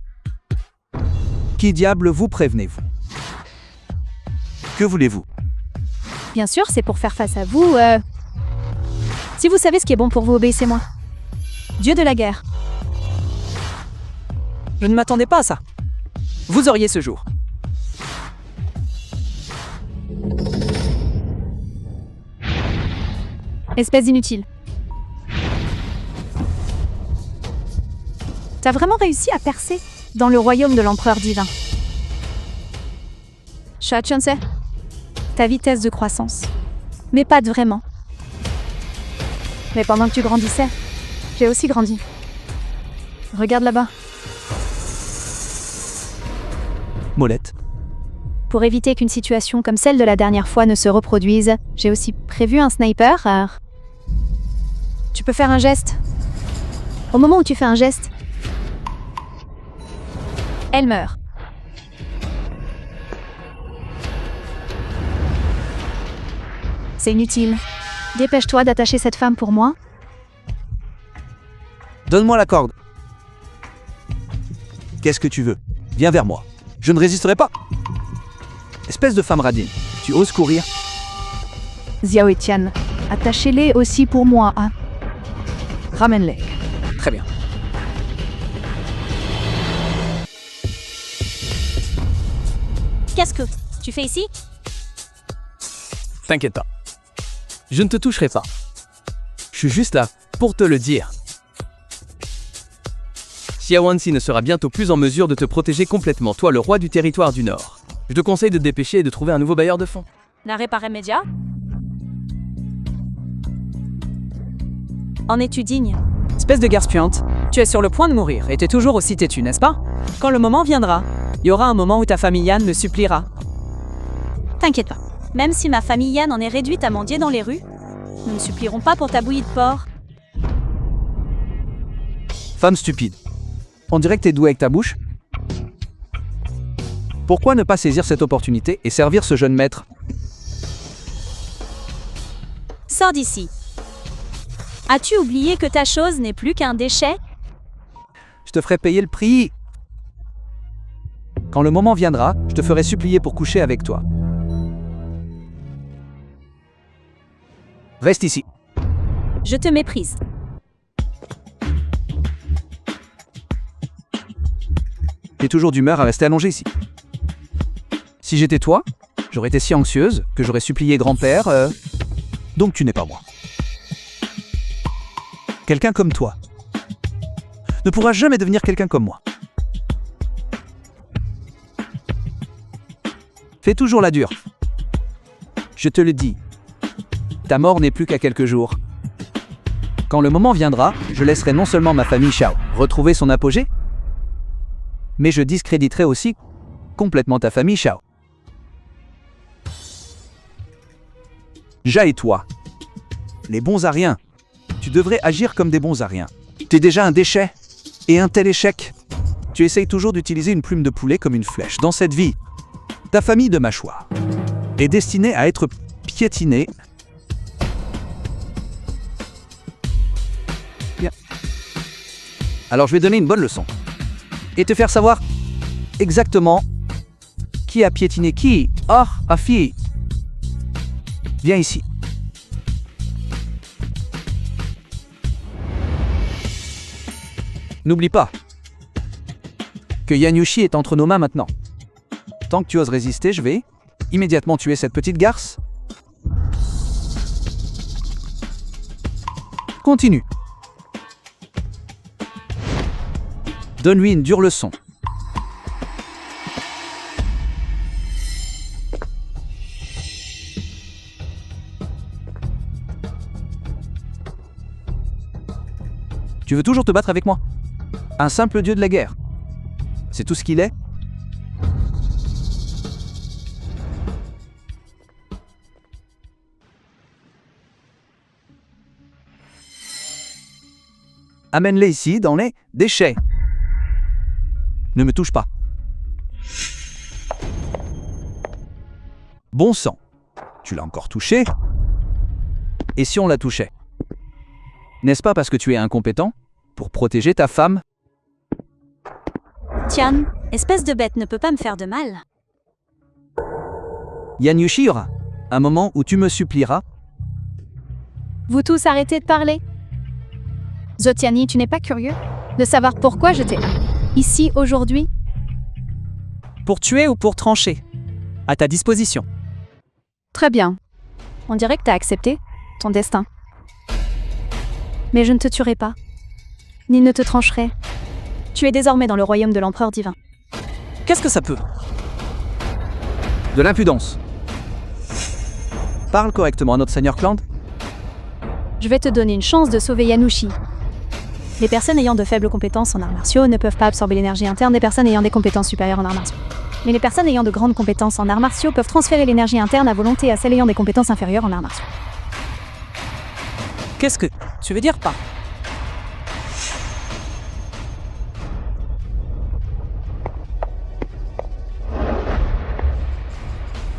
Qui diable vous prévenez-vous? Que voulez-vous? Bien sûr, c'est pour faire face à vous. Si vous savez ce qui est bon pour vous, obéissez-moi. Dieu de la guerre. Je ne m'attendais pas à ça. Vous auriez ce jour. Espèce d'inutile. T'as vraiment réussi à percer dans le royaume de l'empereur divin. Shachunse, ta vitesse de croissance. Mais pas de vraiment. Mais pendant que tu grandissais, j'ai aussi grandi. Regarde là-bas. Molette. Pour éviter qu'une situation comme celle de la dernière fois ne se reproduise, j'ai aussi prévu un sniper. Tu peux faire un geste. Au moment où tu fais un geste, elle meurt. C'est inutile. Dépêche-toi d'attacher cette femme pour moi. Donne-moi la corde. Qu'est-ce que tu veux? Viens vers moi. Je ne résisterai pas. Espèce de femme radine, tu oses courir? Xiao Etienne, attachez-les aussi pour moi, hein. Ramène-les. Très bien. Qu'est-ce que tu fais ici? T'inquiète pas. Je ne te toucherai pas. Je suis juste là pour te le dire. Xiaowansi ne sera bientôt plus en mesure de te protéger complètement, toi le roi du territoire du Nord. Je te conseille de te dépêcher et de trouver un nouveau bailleur de fonds. N'arrêt par immédiat? En es-tu digne? Espèce de garce puante, tu es sur le point de mourir et t'es toujours aussi têtu, n'est-ce pas? Quand le moment viendra, il y aura un moment où ta famille Yan me suppliera. T'inquiète pas. Même si ma famille Yan en est réduite à mendier dans les rues, nous ne supplierons pas pour ta bouillie de porc. Femme stupide. On dirait que t'es douée avec ta bouche. Pourquoi ne pas saisir cette opportunité et servir ce jeune maître? Sors d'ici. As-tu oublié que ta chose n'est plus qu'un déchet? Je te ferai payer le prix. Quand le moment viendra, je te ferai supplier pour coucher avec toi. Reste ici. Je te méprise. T'es toujours d'humeur à rester allongé ici. Si j'étais toi, j'aurais été si anxieuse que j'aurais supplié grand-père. Donc tu n'es pas moi. Quelqu'un comme toi ne pourra jamais devenir quelqu'un comme moi. Fais toujours la dure. Je te le dis. Ta mort n'est plus qu'à quelques jours. Quand le moment viendra, je laisserai non seulement ma famille Shao retrouver son apogée, mais je discréditerai aussi complètement ta famille Shao. Ja et toi, les bons à rien. Tu devrais agir comme des bons à rien. T'es déjà un déchet. Et un tel échec. Tu essayes toujours d'utiliser une plume de poulet comme une flèche. Dans cette vie, ta famille de mâchoire est destinée à être piétinée. Bien. Alors je vais donner une bonne leçon. Et te faire savoir exactement qui a piétiné qui. Oh, ma fille. Viens ici. N'oublie pas que Yan Yushi est entre nos mains maintenant. Tant que tu oses résister, je vais immédiatement tuer cette petite garce. Continue. Donne-lui une dure leçon. Tu veux toujours te battre avec moi? Un simple dieu de la guerre. C'est tout ce qu'il est? Amène-les ici dans les déchets. Ne me touche pas. Bon sang. Tu l'as encore touché? Et si on la touchait? N'est-ce pas parce que tu es incompétent? Pour protéger ta femme? Tian, espèce de bête ne peut pas me faire de mal. Yan Yushi, y aura un moment où tu me supplieras. Vous tous arrêtez de parler. Zotiani, tu n'es pas curieux de savoir pourquoi je t'ai ici aujourd'hui? Pour tuer ou pour trancher? À ta disposition. Très bien. On dirait que t'as accepté ton destin. Mais je ne te tuerai pas, ni ne te trancherai. Tu es désormais dans le royaume de l'empereur divin. Qu'est-ce que ça peut? De l'impudence. Parle correctement à notre seigneur Cland. Je vais te donner une chance de sauver Yanushi. Les personnes ayant de faibles compétences en arts martiaux ne peuvent pas absorber l'énergie interne des personnes ayant des compétences supérieures en arts martiaux. Mais les personnes ayant de grandes compétences en arts martiaux peuvent transférer l'énergie interne à volonté à celles ayant des compétences inférieures en arts martiaux. Qu'est-ce que tu veux dire par?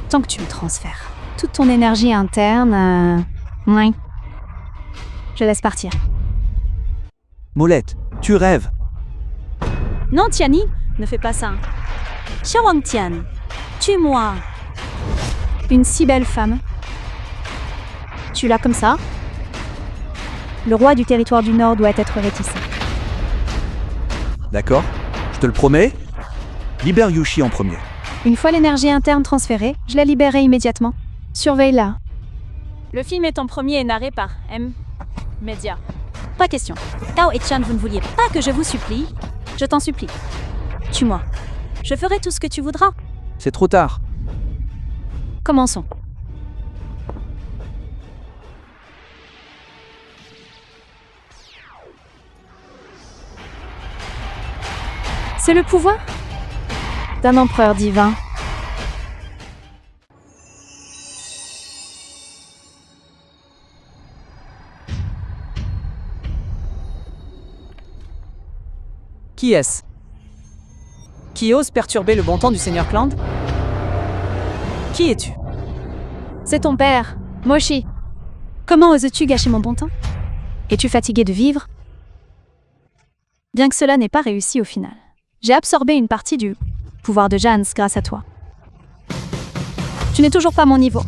Tant que tu me transfères toute ton énergie interne, ouais. Je laisse partir. Molette, tu rêves. Non, Tiani, ne fais pas ça. Xiaowang Tian, tue-moi. Une si belle femme. Tu l'as comme ça? Le roi du territoire du Nord doit être réticent. D'accord? Je te le promets. Libère Yushi en premier. Une fois l'énergie interne transférée, je la libérerai immédiatement. Surveille-la. Le film est en premier et narré par M. Media. Pas question. Tao et Chan, vous ne vouliez pas que je vous supplie? Je t'en supplie. Tue-moi. Je ferai tout ce que tu voudras. C'est trop tard. Commençons. C'est le pouvoir d'un empereur divin. Qui est-ce? Qui ose perturber le bon temps du seigneur Cland? Qui es-tu? C'est ton père, Moshi. Comment oses-tu gâcher mon bon temps? Es-tu fatigué de vivre? Bien que cela n'ait pas réussi au final, j'ai absorbé une partie du pouvoir de Jans grâce à toi. Tu n'es toujours pas à mon niveau.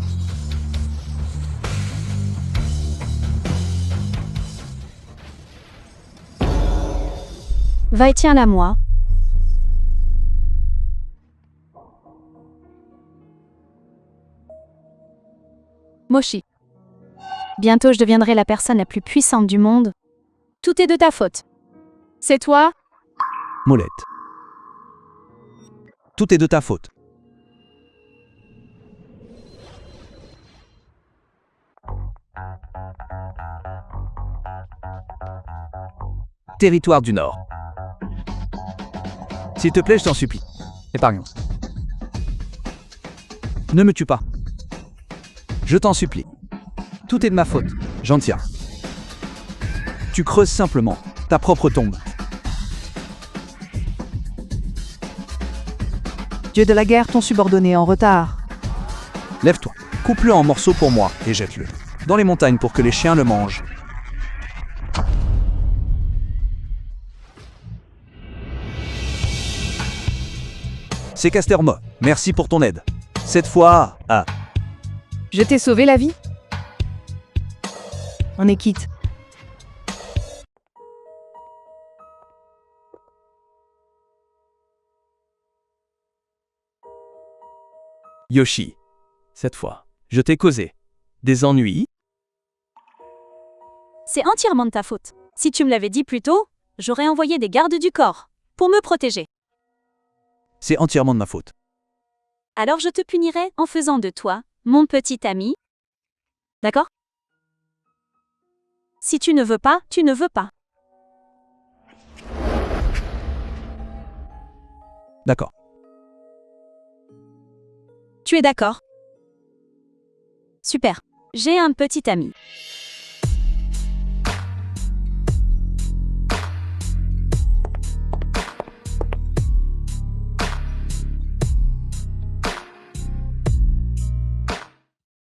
Va et tiens-la moi. Moshi. Bientôt je deviendrai la personne la plus puissante du monde. Tout est de ta faute. C'est toi? Molette. Tout est de ta faute. Territoire du Nord. S'il te plaît, je t'en supplie. Épargne-moi. Ne me tue pas. Je t'en supplie. Tout est de ma faute. J'en tiens. Tu creuses simplement ta propre tombe. Dieu de la guerre, ton subordonné est en retard. Lève-toi, coupe-le en morceaux pour moi et jette-le dans les montagnes pour que les chiens le mangent. C'est Castermo, merci pour ton aide. Cette fois, Je t'ai sauvé la vie? On est quitte. Yoshi. Cette fois, je t'ai causé des ennuis? C'est entièrement de ta faute. Si tu me l'avais dit plus tôt, j'aurais envoyé des gardes du corps pour me protéger. c'est entièrement de ma faute. Alors je te punirai en faisant de toi mon petit ami. D'accord? Si tu ne veux pas, tu ne veux pas. D'accord. Tu es d'accord? Super. J'ai un petit ami.